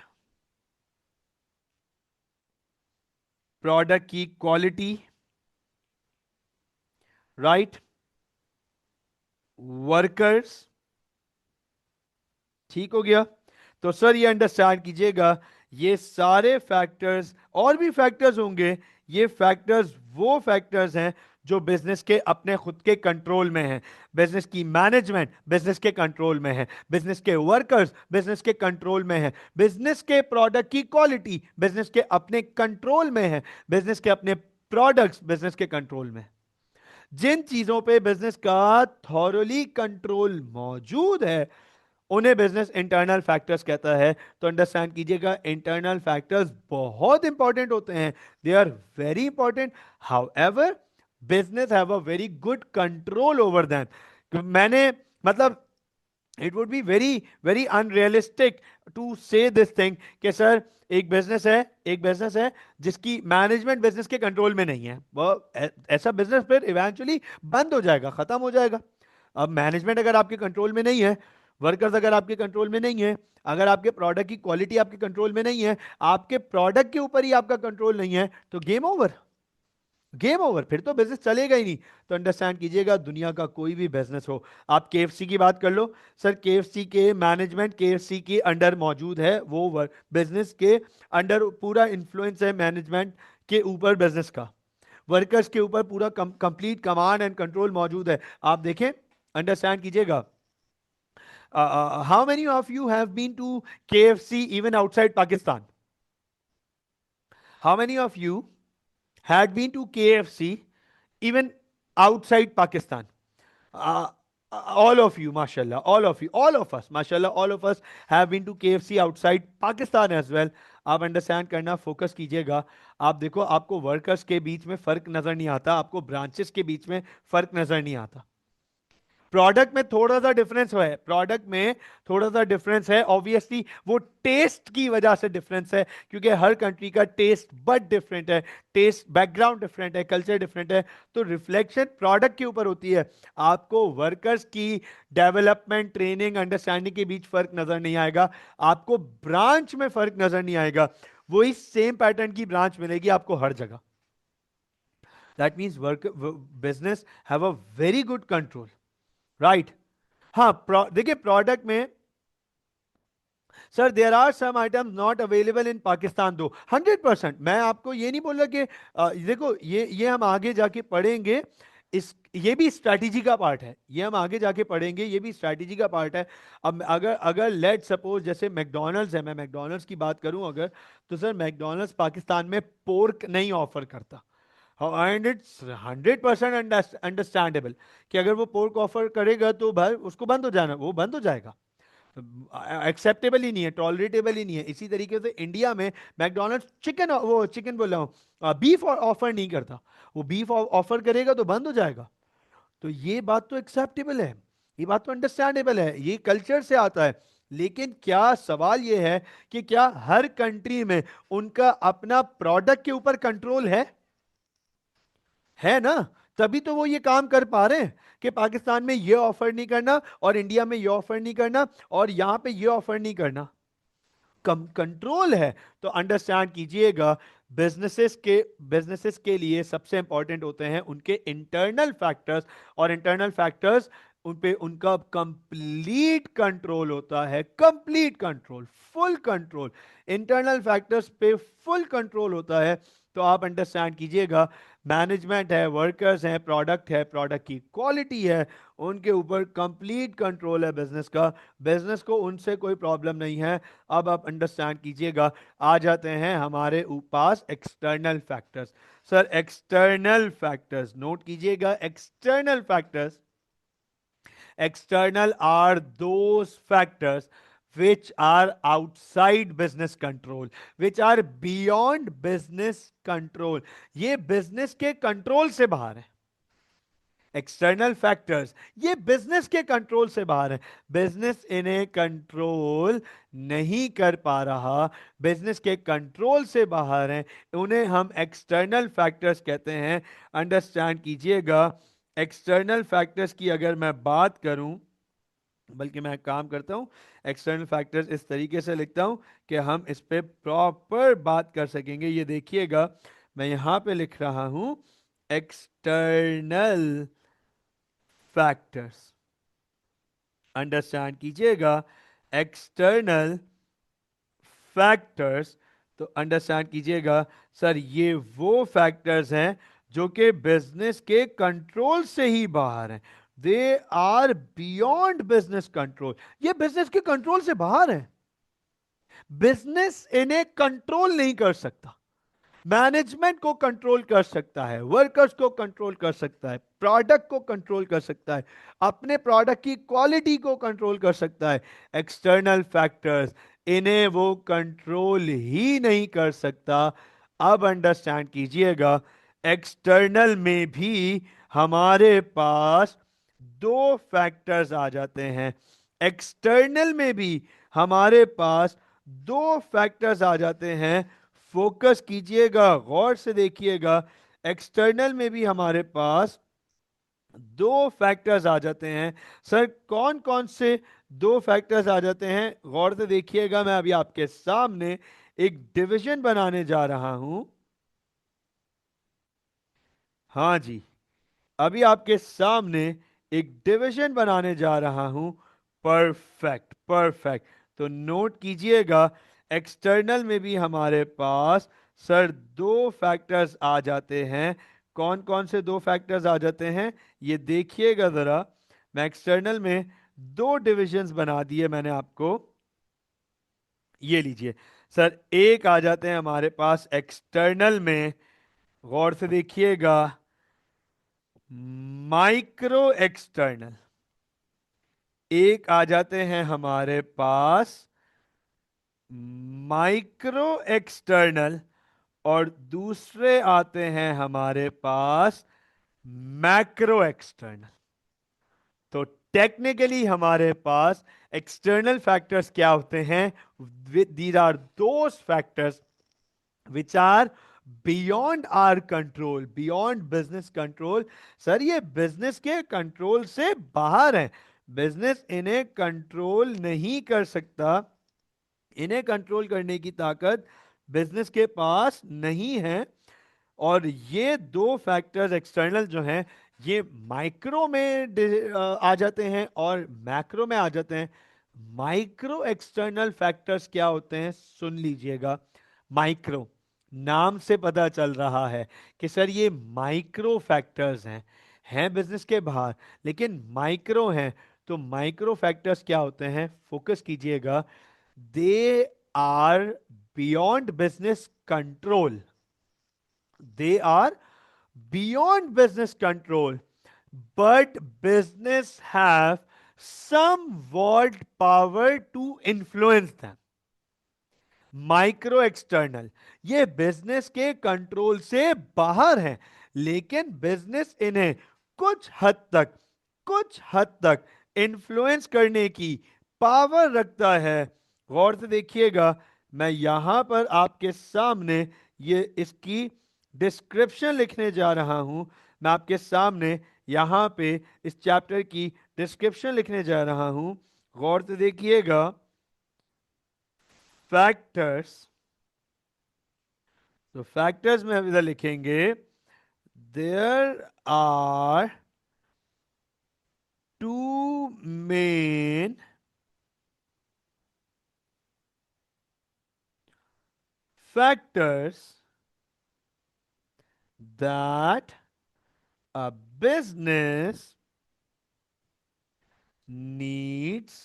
product की क्वालिटी, राइट, वर्कर्स। ठीक हो गया। तो सर ये अंडरस्टैंड कीजिएगा, ये सारे फैक्टर्स और भी फैक्टर्स होंगे, ये फैक्टर्स वो फैक्टर्स हैं जो बिजनेस के अपने खुद के कंट्रोल में हैं। बिजनेस की मैनेजमेंट बिजनेस के कंट्रोल में है, बिजनेस के वर्कर्स बिजनेस के कंट्रोल में है, बिजनेस के प्रोडक्ट की क्वालिटी बिजनेस के अपने कंट्रोल में है, बिजनेस के अपने प्रोडक्ट्स बिजनेस के कंट्रोल में। जिन चीजों पे बिजनेस का थॉरली कंट्रोल मौजूद है उन्हें बिजनेस इंटरनल फैक्टर्स कहता है। तो अंडरस्टैंड कीजिएगा, इंटरनल फैक्टर्स बहुत इंपॉर्टेंट होते हैं, they are very important. However business have a very good control over them. मैंने मतलब it would be very very unrealistic to say this thing कि सर एक बिजनेस है जिसकी मैनेजमेंट बिजनेस के कंट्रोल में नहीं है, वो ऐसा बिजनेस फिर इवेंचुअली बंद हो जाएगा, खत्म हो जाएगा। अब मैनेजमेंट अगर आपके कंट्रोल में नहीं है, वर्कर्स अगर आपके कंट्रोल में नहीं है, अगर आपके प्रोडक्ट की क्वालिटी आपके कंट्रोल में नहीं है, आपके प्रोडक्ट के ऊपर ही आपका कंट्रोल नहीं है, तो गेम ओवर, गेम ओवर, फिर तो बिजनेस चलेगा ही नहीं। तो अंडरस्टैंड कीजिएगा, दुनिया का कोई भी बिजनेस हो, आप केएफसी की बात कर लो सर, केएफसी के मैनेजमेंट केएफसी के अंडर मौजूद है, वो बिजनेस के अंडर पूरा इन्फ्लुएंस है मैनेजमेंट के ऊपर, बिजनेस का वर्कर्स के ऊपर पूरा कंप्लीट कमांड एंड कंट्रोल मौजूद है। आप देखें, अंडरस्टैंड कीजिएगा, how many of you have been to KFC even outside Pakistan? How many of you had been to KFC even outside Pakistan? Uh, all of you, mashallah, all of you, all of us, mashallah, all of us have been to KFC outside Pakistan as well. आप understand करना, focus कीजिएगा। आप देखो, आपको workers के बीच में फर्क नजर नहीं आता, आपको ब्रांचेस के बीच में फर्क नजर नहीं आता। प्रोडक्ट में थोड़ा सा डिफरेंस है, प्रोडक्ट में थोड़ा सा डिफरेंस है, ऑब्वियसली वो टेस्ट की वजह से डिफरेंस है, क्योंकि हर कंट्री का टेस्ट बट डिफरेंट है, टेस्ट बैकग्राउंड डिफरेंट है, कल्चर डिफरेंट है, तो रिफ्लेक्शन प्रोडक्ट के ऊपर होती है। आपको वर्कर्स की डेवलपमेंट, ट्रेनिंग, अंडरस्टैंडिंग के बीच फर्क नजर नहीं आएगा, आपको ब्रांच में फर्क नजर नहीं आएगा, वही सेम पैटर्न की ब्रांच मिलेगी आपको हर जगह। That means work business have a very good control, right. हाँ, देखिए प्रोडक्ट में sir there are some items not available in Pakistan, though 100%। मैं आपको ये नहीं बोल रहा कि देखो ये हम आगे जाके पढ़ेंगे, इस ये भी स्ट्रैटेजी का पार्ट है, ये हम आगे जाके पढ़ेंगे, ये भी स्ट्रैटेजी का पार्ट है। अब अगर अगर लेट सपोज जैसे मैकडॉनल्ड्स है, मैं मैकडॉनल्ड्स की बात करूं अगर, तो सर मैकडॉनल्ड्स पाकिस्तान में पोर्क नहीं ऑफर करता, एंड इट्स 100% अंडरस्टैंडेबल कि अगर वो पोर्क ऑफर करेगा तो भाई उसको बंद हो जाना, वो बंद हो जाएगा, एक्सेप्टेबल ही नहीं है, टॉलरेटेबल ही नहीं है। इसी तरीके से इंडिया में मैकडॉनल्ड्स चिकन, वो चिकन बोल रहा हूँ, बीफ ऑफर नहीं करता, वो बीफ ऑफर करेगा तो बंद हो जाएगा। तो ये बात तो एक्सेप्टेबल है, ये बात तो अंडरस्टैंडेबल है, ये कल्चर से आता है। लेकिन क्या सवाल ये है कि क्या हर कंट्री में उनका अपना प्रोडक्ट के ऊपर कंट्रोल है ना? तभी तो वो ये काम कर पा रहे हैं कि पाकिस्तान में ये ऑफर नहीं करना और इंडिया में ये ऑफर नहीं करना और यहां पे ये ऑफर नहीं करना, कम कंट्रोल है। तो अंडरस्टैंड कीजिएगा, बिजनेसेस के लिए सबसे इंपॉर्टेंट होते हैं उनके इंटरनल फैक्टर्स, और इंटरनल फैक्टर्स उन पे उनका कंप्लीट कंट्रोल होता है, complete control, full control, internal factors पे फुल कंट्रोल होता है। तो आप अंडरस्टैंड कीजिएगा, मैनेजमेंट है, वर्कर्स हैं, प्रोडक्ट है, प्रोडक्ट की क्वालिटी है, उनके ऊपर कंप्लीट कंट्रोल है बिजनेस का, बिजनेस को उनसे कोई प्रॉब्लम नहीं है। अब आप अंडरस्टैंड कीजिएगा, आ जाते हैं हमारे पास external factors. Sir external factors note कीजिएगा, external factors, external are those factors which are outside business control, which are beyond business control, ये बिजनेस के कंट्रोल से बाहर है। एक्सटर्नल फैक्टर्स ये बिजनेस के कंट्रोल से बाहर है, बिजनेस इन्हें कंट्रोल नहीं कर पा रहा, बिजनेस के कंट्रोल से बाहर है, उन्हें हम एक्सटर्नल फैक्टर्स कहते हैं। अंडरस्टैंड कीजिएगा, एक्सटर्नल फैक्टर्स की अगर मैं बात करूं, बल्कि मैं एक काम करता हूं, एक्सटर्नल फैक्टर्स इस तरीके से लिखता हूं कि हम इस पे प्रॉपर बात कर सकेंगे। ये देखिएगा, मैं यहां पे लिख रहा हूं एक्सटर्नल फैक्टर्स। अंडरस्टैंड कीजिएगा, एक्सटर्नल फैक्टर्स, तो अंडरस्टैंड कीजिएगा सर, ये वो फैक्टर्स हैं जो कि बिजनेस के कंट्रोल से ही बाहर हैं, they are beyond business control, ये बिजनेस के कंट्रोल से बाहर है, बिजनेस इन्हें कंट्रोल नहीं कर सकता। मैनेजमेंट को कंट्रोल कर सकता है, वर्कर्स को कंट्रोल कर सकता है, प्रोडक्ट को कंट्रोल कर सकता है, अपने प्रोडक्ट की क्वालिटी को कंट्रोल कर सकता है। एक्सटर्नल फैक्टर्स इन्हें वो कंट्रोल ही नहीं कर सकता। अब अंडरस्टैंड कीजिएगा, एक्सटर्नल में भी हमारे पास दो फैक्टर्स आ जाते हैं, एक्सटर्नल में भी हमारे पास दो फैक्टर्स आ जाते हैं। फोकस कीजिएगा, गौर से देखिएगा, एक्सटर्नल में भी हमारे पास दो फैक्टर्स आ जाते हैं। सर कौन कौन से दो फैक्टर्स आ जाते हैं, गौर से देखिएगा, मैं अभी आपके सामने एक डिवीजन बनाने जा रहा हूं। हाँ जी, अभी आपके सामने एक डिवीजन बनाने जा रहा हूं। Perfect, perfect. तो नोट कीजिएगा, एक्सटर्नल में भी हमारे पास सर दो फैक्टर्स आ जाते हैं। कौन कौन से दो फैक्टर्स आ जाते हैं, ये देखिएगा जरा। मैं एक्सटर्नल में दो डिविजन्स बना दिए मैंने आपको, ये लीजिए। सर एक आ जाते हैं हमारे पास एक्सटर्नल में, गौर से देखिएगा, माइक्रो एक्सटर्नल। एक आ जाते हैं हमारे पास माइक्रो एक्सटर्नल, और दूसरे आते हैं हमारे पास मैक्रो एक्सटर्नल। तो टेक्निकली हमारे पास एक्सटर्नल फैक्टर्स क्या होते हैं, these are those factors which are beyond our control, beyond business control. Sir ये बिजनेस के कंट्रोल से बाहर है, बिजनेस इन्हें कंट्रोल नहीं कर सकता, इन्हें कंट्रोल करने की ताकत बिजनेस के पास नहीं है। और ये दो फैक्टर्स एक्सटर्नल जो हैं, ये माइक्रो में आ जाते हैं और मैक्रो में आ जाते हैं। माइक्रो एक्सटर्नल फैक्टर्स क्या होते हैं, सुन लीजिएगा। माइक्रो, नाम से पता चल रहा है कि सर ये माइक्रो फैक्टर्स हैं बिजनेस के बाहर, लेकिन माइक्रो हैं। तो माइक्रो फैक्टर्स क्या होते हैं, फोकस कीजिएगा, they are beyond business control, they are beyond business control, but business have somewhat power to influence them. Micro external, ये बिजनेस के कंट्रोल से बाहर हैं, लेकिन बिजनेस इन्हें कुछ हद तक इन्फ्लुएंस करने की पावर रखता है। गौर से देखिएगा, मैं यहां पर आपके सामने ये इसकी डिस्क्रिप्शन लिखने जा रहा हूं, मैं आपके सामने यहां पे इस चैप्टर की डिस्क्रिप्शन लिखने जा रहा हूं। गौर से देखिएगा, फैक्टर्स, तो फैक्टर्स में हम इधर लिखेंगे there are two main factors that a business needs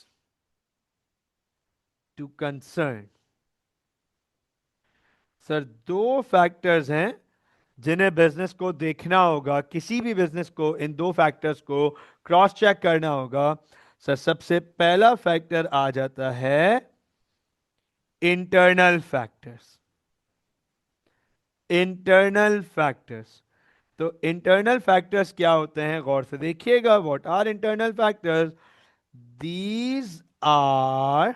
to concern. Sir दो फैक्टर्स हैं जिन्हें बिजनेस को देखना होगा, किसी भी बिजनेस को इन दो फैक्टर्स को क्रॉस चेक करना होगा। सर सबसे पहला फैक्टर आ जाता है इंटरनल फैक्टर्स। इंटरनल फैक्टर्स, तो इंटरनल फैक्टर्स क्या होते हैं, गौर से देखिएगा। What are internal factors? These are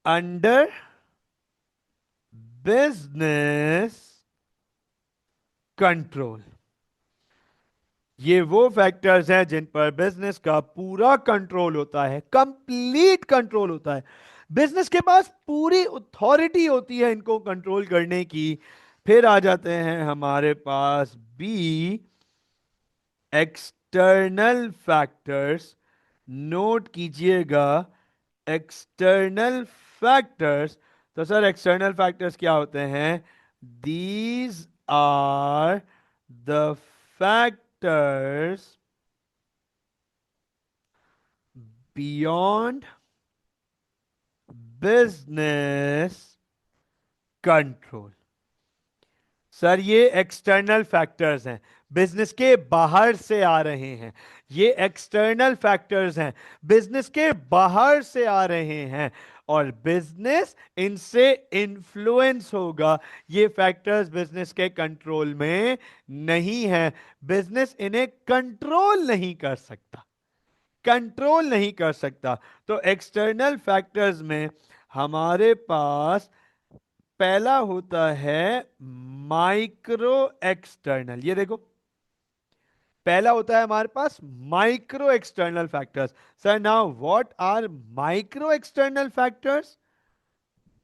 under business control. ये वो फैक्टर्स हैं जिन पर बिजनेस का पूरा कंट्रोल होता है, कंप्लीट कंट्रोल होता है। बिजनेस के पास पूरी अथॉरिटी होती है इनको कंट्रोल करने की। फिर आ जाते हैं हमारे पास बी, एक्सटर्नल फैक्टर्स। नोट कीजिएगा, एक्सटर्नल फैक्टर्स। तो सर एक्सटर्नल फैक्टर्स क्या होते हैं? These are the factors beyond business control. Sir ये एक्सटर्नल फैक्टर्स हैं, बिजनेस के बाहर से आ रहे हैं। ये एक्सटर्नल फैक्टर्स हैं, बिजनेस के बाहर से आ रहे हैं और बिजनेस इनसे इन्फ्लुएंस होगा। ये फैक्टर्स बिजनेस के कंट्रोल में नहीं है, बिजनेस इन्हें कंट्रोल नहीं कर सकता, कंट्रोल नहीं कर सकता। तो एक्सटर्नल फैक्टर्स में हमारे पास पहला होता है माइक्रो एक्सटर्नल। ये देखो, पहला होता है हमारे पास micro external factors. Sir now what are micro external factors?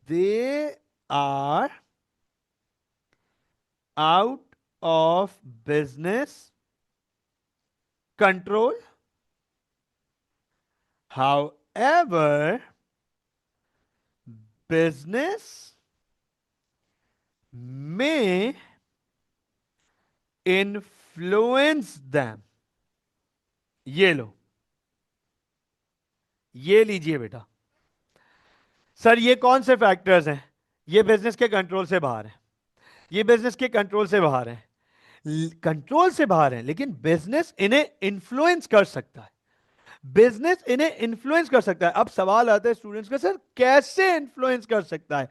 They are out of business control, however business may influence them। ये लो, ये लीजिए बेटा। सर ये कौन से फैक्टर्स हैं? ये बिजनेस के कंट्रोल से बाहर है, ये बिजनेस के कंट्रोल से बाहर है, कंट्रोल से बाहर है, लेकिन बिजनेस इन्हें इन्फ्लुएंस कर सकता है। बिजनेस इन्हें इन्फ्लुएंस कर सकता है। अब सवाल आता है स्टूडेंट्स का, सर कैसे इन्फ्लुएंस कर सकता है?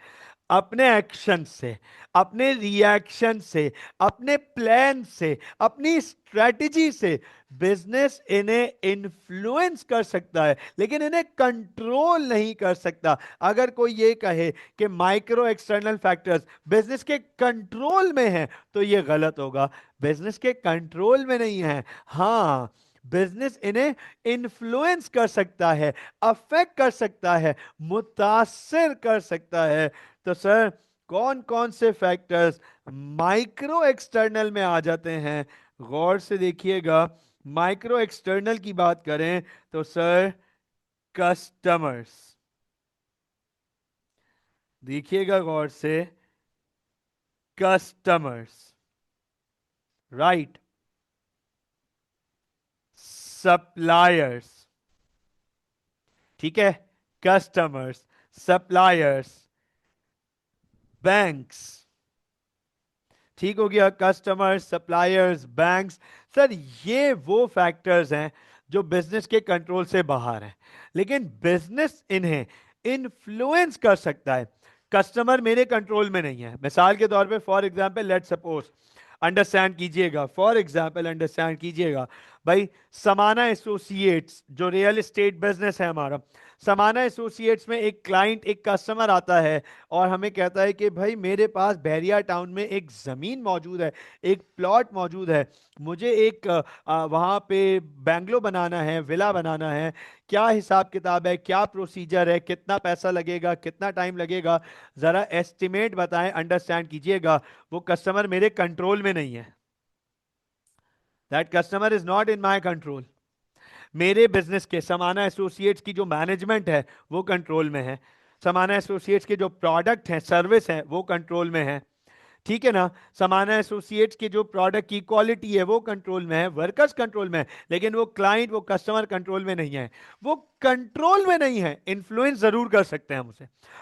अपने एक्शन से, अपने रिएक्शन से, अपने प्लान से, अपनी स्ट्रेटजी से बिजनेस इन्हें इन्फ्लुएंस कर सकता है, लेकिन इन्हें कंट्रोल नहीं कर सकता। अगर कोई ये कहे कि माइक्रो एक्सटर्नल फैक्टर्स बिजनेस के कंट्रोल में हैं, तो ये गलत होगा। बिजनेस के कंट्रोल में नहीं है, हां बिजनेस इन्हें इन्फ्लुएंस कर सकता है, अफेक्ट कर सकता है, मुतासिर कर सकता है। तो सर कौन कौन से फैक्टर्स माइक्रो एक्सटर्नल में आ जाते हैं? गौर से देखिएगा। माइक्रो एक्सटर्नल की बात करें तो सर कस्टमर्स, देखिएगा गौर से, कस्टमर्स, राइट, सप्लायर्स, ठीक है, कस्टमर्स, सप्लायर्स, बैंक्स, ठीक हो गया, कस्टमर्स, सप्लायर्स, बैंक्स। सर ये वो फैक्टर्स हैं जो बिजनेस के कंट्रोल से बाहर हैं, लेकिन बिजनेस इन्हें इन्फ्लुएंस कर सकता है। कस्टमर मेरे कंट्रोल में नहीं है। मिसाल के तौर पे for example let suppose, understand कीजिएगा, फॉर एग्जांपल अंडरस्टैंड कीजिएगा, भाई समाना एसोसिएट्स जो रियल एस्टेट बिजनेस है हमारा, समाना एसोसिएट्स में एक क्लाइंट, एक कस्टमर आता है और हमें कहता है कि भाई मेरे पास बहरिया टाउन में एक जमीन मौजूद है, एक प्लॉट मौजूद है, मुझे एक वहां पे बैंगलो बनाना है, विला बनाना है, क्या हिसाब किताब है, क्या प्रोसीजर है, कितना पैसा लगेगा, कितना टाइम लगेगा, जरा एस्टिमेट बताएं, अंडरस्टैंड कीजिएगा। वो कस्टमर मेरे कंट्रोल में नहीं है, that customer is not in my control. मेरे बिजनेस के समाना एसोसिएट्स की जो मैनेजमेंट है वो कंट्रोल में है, समाना एसोसिएट्स के जो प्रोडक्ट हैं, सर्विस हैं, वो कंट्रोल में है, ठीक है ना। समाना एसोसिएट्स की जो प्रोडक्ट की क्वालिटी है वो कंट्रोल में है, वर्कर्स कंट्रोल में है, लेकिन वो क्लाइंट, वो कस्टमर कंट्रोल में नहीं है। वो कंट्रोल में नहीं है, इन्फ्लुएंस जरूर कर सकते हैं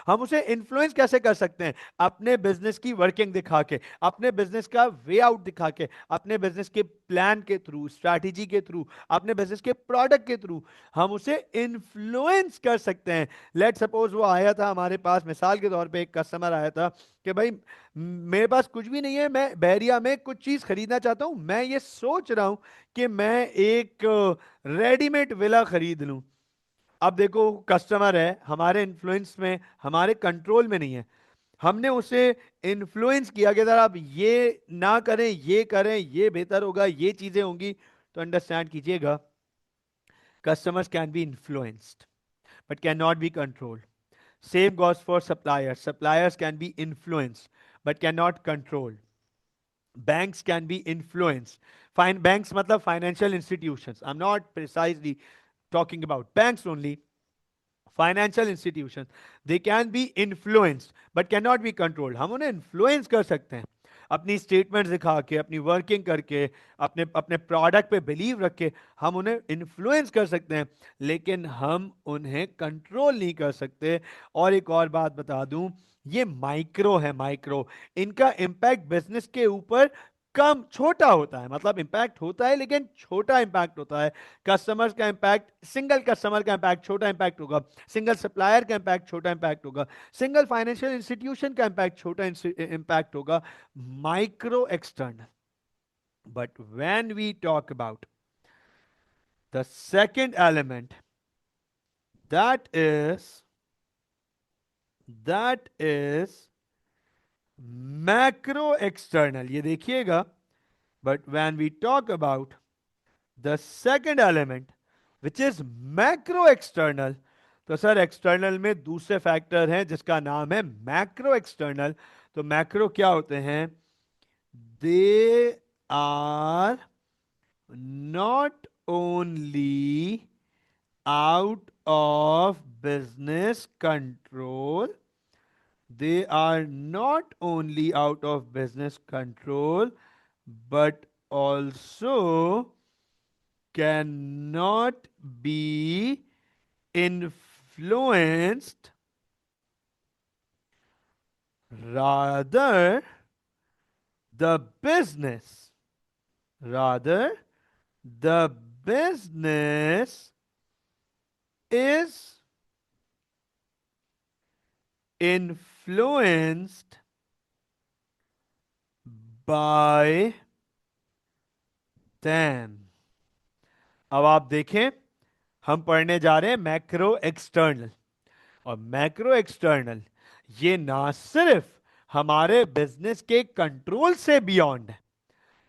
हम उसे इन्फ्लुएंस कैसे कर सकते हैं? अपने बिजनेस की वर्किंग दिखा के, अपने बिजनेस का वे आउट दिखा के, अपने बिजनेस के प्लान के थ्रू, स्ट्रैटेजी के थ्रू, अपने बिजनेस के प्रोडक्ट के थ्रू हम उसे इन्फ्लुएंस कर सकते हैं। लेट सपोज वो आया था हमारे पास, मिसाल के तौर पे एक कस्टमर आया था कि भाई मेरे पास कुछ भी नहीं है, मैं बहरिया में कुछ चीज खरीदना चाहता हूं, मैं ये सोच रहा हूं कि मैं एक रेडीमेड विला खरीद लूं। अब देखो कस्टमर है हमारे इन्फ्लुएंस में, हमारे कंट्रोल में नहीं है, हमने उसे इन्फ्लुएंस किया कि अगर आप ये ना करें, ये करें, ये बेहतर होगा, ये चीजें होंगी। तो अंडरस्टैंड कीजिएगा, customers can be influenced but can not be controlled. Same goes for suppliers. Suppliers can be influenced but cannot controlled. Banks can be influenced. Fine, banks matlab financial institutions. I'm not precisely talking about banks only. Financial institutions, they can be influenced but cannot be controlled. हम उन्हें influence कर सकते हैं अपनी statement दिखा के, अपनी working करके, अपने अपने प्रोडक्ट पे बिलीव रख के हम उन्हें इन्फ्लुएंस कर सकते हैं, लेकिन हम उन्हें कंट्रोल नहीं कर सकते। और एक और बात बता दूं, ये माइक्रो है, माइक्रो, इनका इम्पैक्ट बिजनेस के ऊपर कम, छोटा होता है, मतलब इंपैक्ट होता है लेकिन छोटा इंपैक्ट होता है। कस्टमर्स का इंपैक्ट, सिंगल कस्टमर का इंपैक्ट छोटा इंपैक्ट होगा, सिंगल सप्लायर का इंपैक्ट छोटा इंपैक्ट होगा, सिंगल फाइनेंशियल इंस्टीट्यूशन का इंपैक्ट छोटा इंपैक्ट होगा, micro external. But when we talk about the second element, that is that is macro external, ये देखिएगा। But when we talk about the second element which is macro external, तो sir external में दूसरे factor हैं जिसका नाम है macro external. तो मैक्रो क्या होते हैं? They are not only out of business control, they are not only out of business control but also cannot be influenced, rather the business rather the business is influenced by them। अब आप देखें, हम पढ़ने जा रहे हैं macro external, और macro external ये ना सिर्फ हमारे बिजनेस के कंट्रोल से बियॉन्ड है,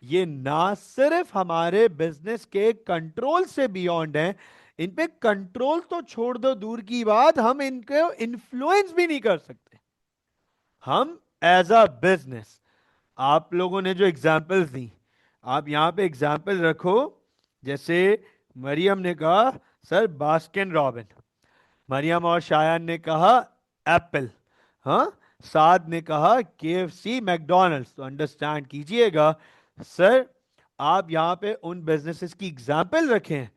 ये ना सिर्फ हमारे बिजनेस के कंट्रोल से बियॉन्ड है, इन पे कंट्रोल तो छोड़ दो दूर की बात, हम इनको इन्फ्लुएंस भी नहीं कर सकते। हम एज अ बिजनेस, आप लोगों ने जो एग्जाम्पल्स दी, आप यहां पे एग्जाम्पल रखो। जैसे मरियम ने कहा सर बास्किन रॉबिन, मरियम और शायान ने कहा एप्पल, हाँ, साद ने कहा केएफसी, मैकडॉनल्ड्स। तो अंडरस्टैंड कीजिएगा सर, आप यहां पे उन बिजनेसेस की एग्जाम्पल रखें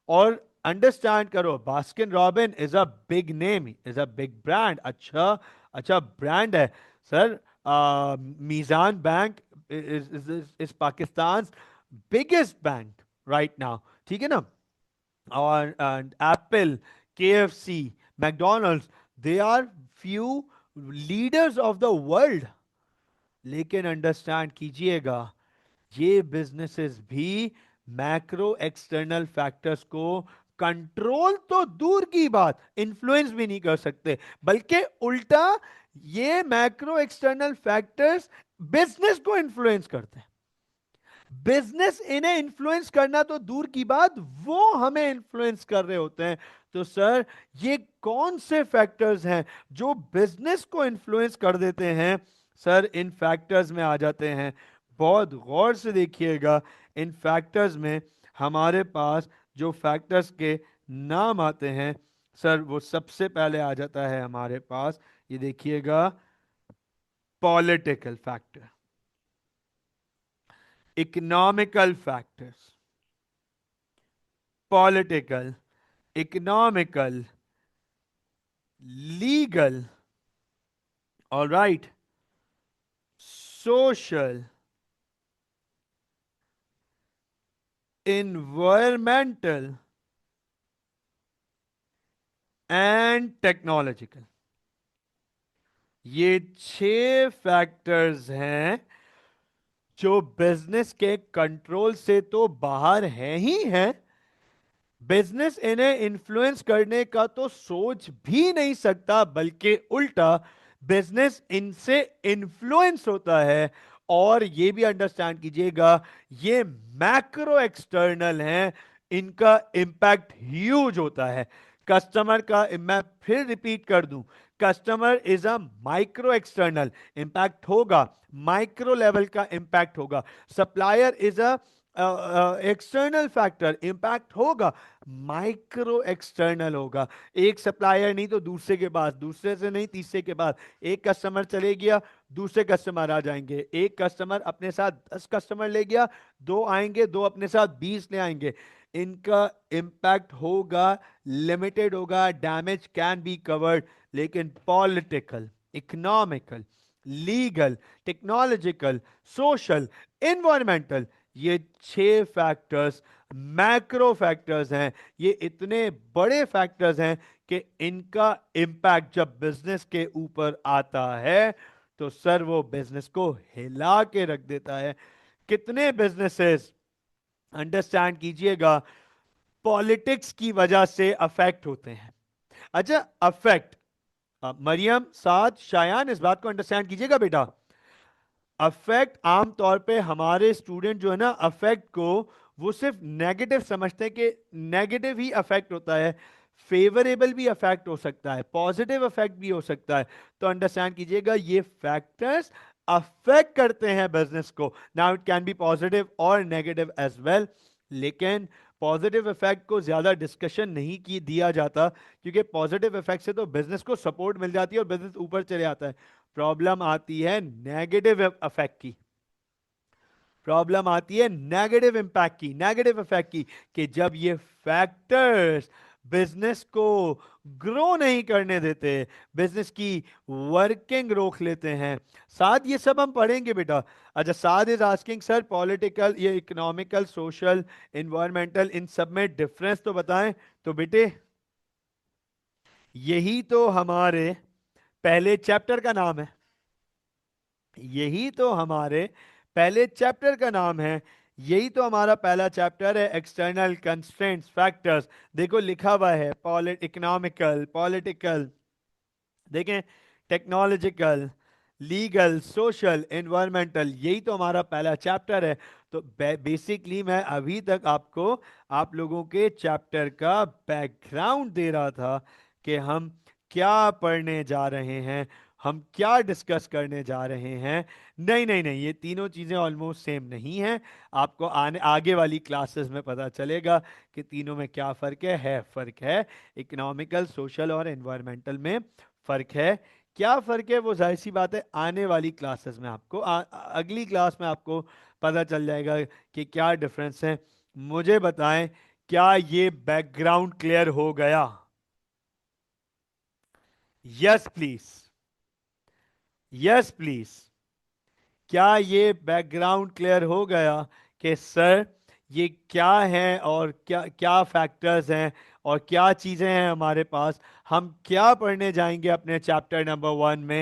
और अंडरस्टैंड करो, Baskin Robin is a big name, is a big brand, अच्छा अच्छा ब्रांड है sir. Meezan bank is Pakistan biggest bank right now, ठीक है ना। और Apple, KFC, McDonald's, they are few leaders of the world, लेकिन अंडरस्टैंड कीजिएगा ये बिजनेसेस भी मैक्रो एक्सटर्नल फैक्टर्स को कंट्रोल तो दूर की बात, इन्फ्लुएंस भी नहीं कर सकते, बल्कि उल्टा ये मैक्रो एक्सटर्नल फैक्टर्स बिजनेस को इन्फ्लुएंस करते हैं। बिजनेस इन्हें इन्फ्लुएंस करना तो दूर की बात, वो हमें इन्फ्लुएंस कर रहे होते हैं। तो सर ये कौन से फैक्टर्स हैं जो बिजनेस को इन्फ्लुएंस कर देते हैं? सर इन फैक्टर्स में आ जाते हैं, बहुत गौर से देखिएगा। इन फैक्टर्स में हमारे पास जो फैक्टर्स के नाम आते हैं सर, वो सबसे पहले आ जाता है हमारे पास, ये देखिएगा, political factor, economical factors, political, economical, legal, all right, social, environmental and technological. ये 6 फैक्टर्स हैं जो बिजनेस के कंट्रोल से तो बाहर हैं ही हैं, बिजनेस इन्हें इन्फ्लुएंस करने का तो सोच भी नहीं सकता, बल्कि उल्टा बिजनेस इनसे इन्फ्लुएंस होता है। और ये भी अंडरस्टैंड कीजिएगा, ये मैक्रो एक्सटर्नल हैं, इनका इंपैक्ट ह्यूज होता है। कस्टमर का, मैं फिर रिपीट कर दूं, customer is a micro external, impact होगा, माइक्रो लेवल का इंपैक्ट होगा। Supplier is a external factor, impact होगा, माइक्रो एक्सटर्नल होगा। एक सप्लायर नहीं तो दूसरे के पास, दूसरे से नहीं तीसरे के पास, एक कस्टमर चले गया, दूसरे कस्टमर आ जाएंगे, एक कस्टमर अपने साथ 10 कस्टमर ले गया, 2 आएंगे, 2 अपने साथ 20 ले आएंगे। इनका इंपैक्ट होगा, लिमिटेड होगा, डैमेज कैन बी कवर्ड। लेकिन political, economical, legal, technological, social, environmental, ये 6 फैक्टर्स मैक्रो फैक्टर्स हैं। ये इतने बड़े फैक्टर्स हैं कि इनका इंपैक्ट जब बिजनेस के ऊपर आता है तो सर वो बिजनेस को हिला के रख देता है। कितने बिजनेसेस, अंडरस्टैंड कीजिएगा, पॉलिटिक्स की वजह से अफेक्ट होते हैं। अच्छा, अफेक्ट, मरियम, साद, शायान, इस बात को अंडरस्टैंड कीजिएगा बेटा। अफेक्ट आमतौर पे हमारे स्टूडेंट जो है ना, अफेक्ट को वो सिर्फ नेगेटिव समझते हैं कि नेगेटिव ही अफेक्ट होता है। फेवरेबल भी अफेक्ट हो सकता है, पॉजिटिव अफेक्ट भी हो सकता है। तो अंडरस्टैंड कीजिएगा, ये फैक्टर्स अफेक्ट करते हैं बिजनेस को। Now it can be positive और नेगेटिव एज वेल, लेकिन पॉजिटिव इफेक्ट को ज्यादा डिस्कशन नहीं की दिया जाता, क्योंकि पॉजिटिव इफेक्ट से तो बिजनेस को सपोर्ट मिल जाती है और बिजनेस ऊपर चले आता है। प्रॉब्लम आती है नेगेटिव इफेक्ट की, प्रॉब्लम आती है नेगेटिव इंपैक्ट की, नेगेटिव इफेक्ट की, कि जब ये फैक्टर्स बिजनेस को ग्रो नहीं करने देते, बिजनेस की वर्किंग रोक लेते हैं। साथ ये सब हम पढ़ेंगे बेटा। अच्छा, साथ इज आस्किंग सर पॉलिटिकल, ये इकोनॉमिकल, सोशल, एनवायरमेंटल, इन सब में डिफरेंस तो बताएं। तो बेटे यही तो हमारे पहले चैप्टर का नाम है, यही तो हमारे पहले चैप्टर का नाम है, यही तो हमारा पहला चैप्टर है, एक्सटर्नल कंस्ट्रेंट्स फैक्टर्स। देखो लिखा हुआ है इकोनॉमिकल, पॉलिटिकल, देखें, टेक्नोलॉजिकल, लीगल, सोशल, एनवायरमेंटल, यही तो हमारा पहला चैप्टर है। तो बेसिकली मैं अभी तक आपको आप लोगों के चैप्टर का बैकग्राउंड दे रहा था कि हम क्या पढ़ने जा रहे हैं, हम क्या डिस्कस करने जा रहे हैं। नहीं नहीं नहीं, ये तीनों चीज़ें ऑलमोस्ट सेम नहीं हैं। आपको आने आगे वाली क्लासेस में पता चलेगा कि तीनों में क्या फ़र्क है फ़र्क है, इकोनॉमिकल, सोशल और एनवायरमेंटल में फ़र्क है। क्या फ़र्क है वो जाहिर सी बात है आने वाली क्लासेस में आपको अगली क्लास में आपको पता चल जाएगा कि क्या डिफरेंस है। मुझे बताएं, क्या ये बैकग्राउंड क्लियर हो गया? Yes please, yes please. क्या ये बैकग्राउंड क्लियर हो गया कि सर ये क्या है और क्या क्या फैक्टर्स हैं और क्या चीज़ें हैं हमारे पास, हम क्या पढ़ने जाएंगे अपने चैप्टर नंबर 1 में?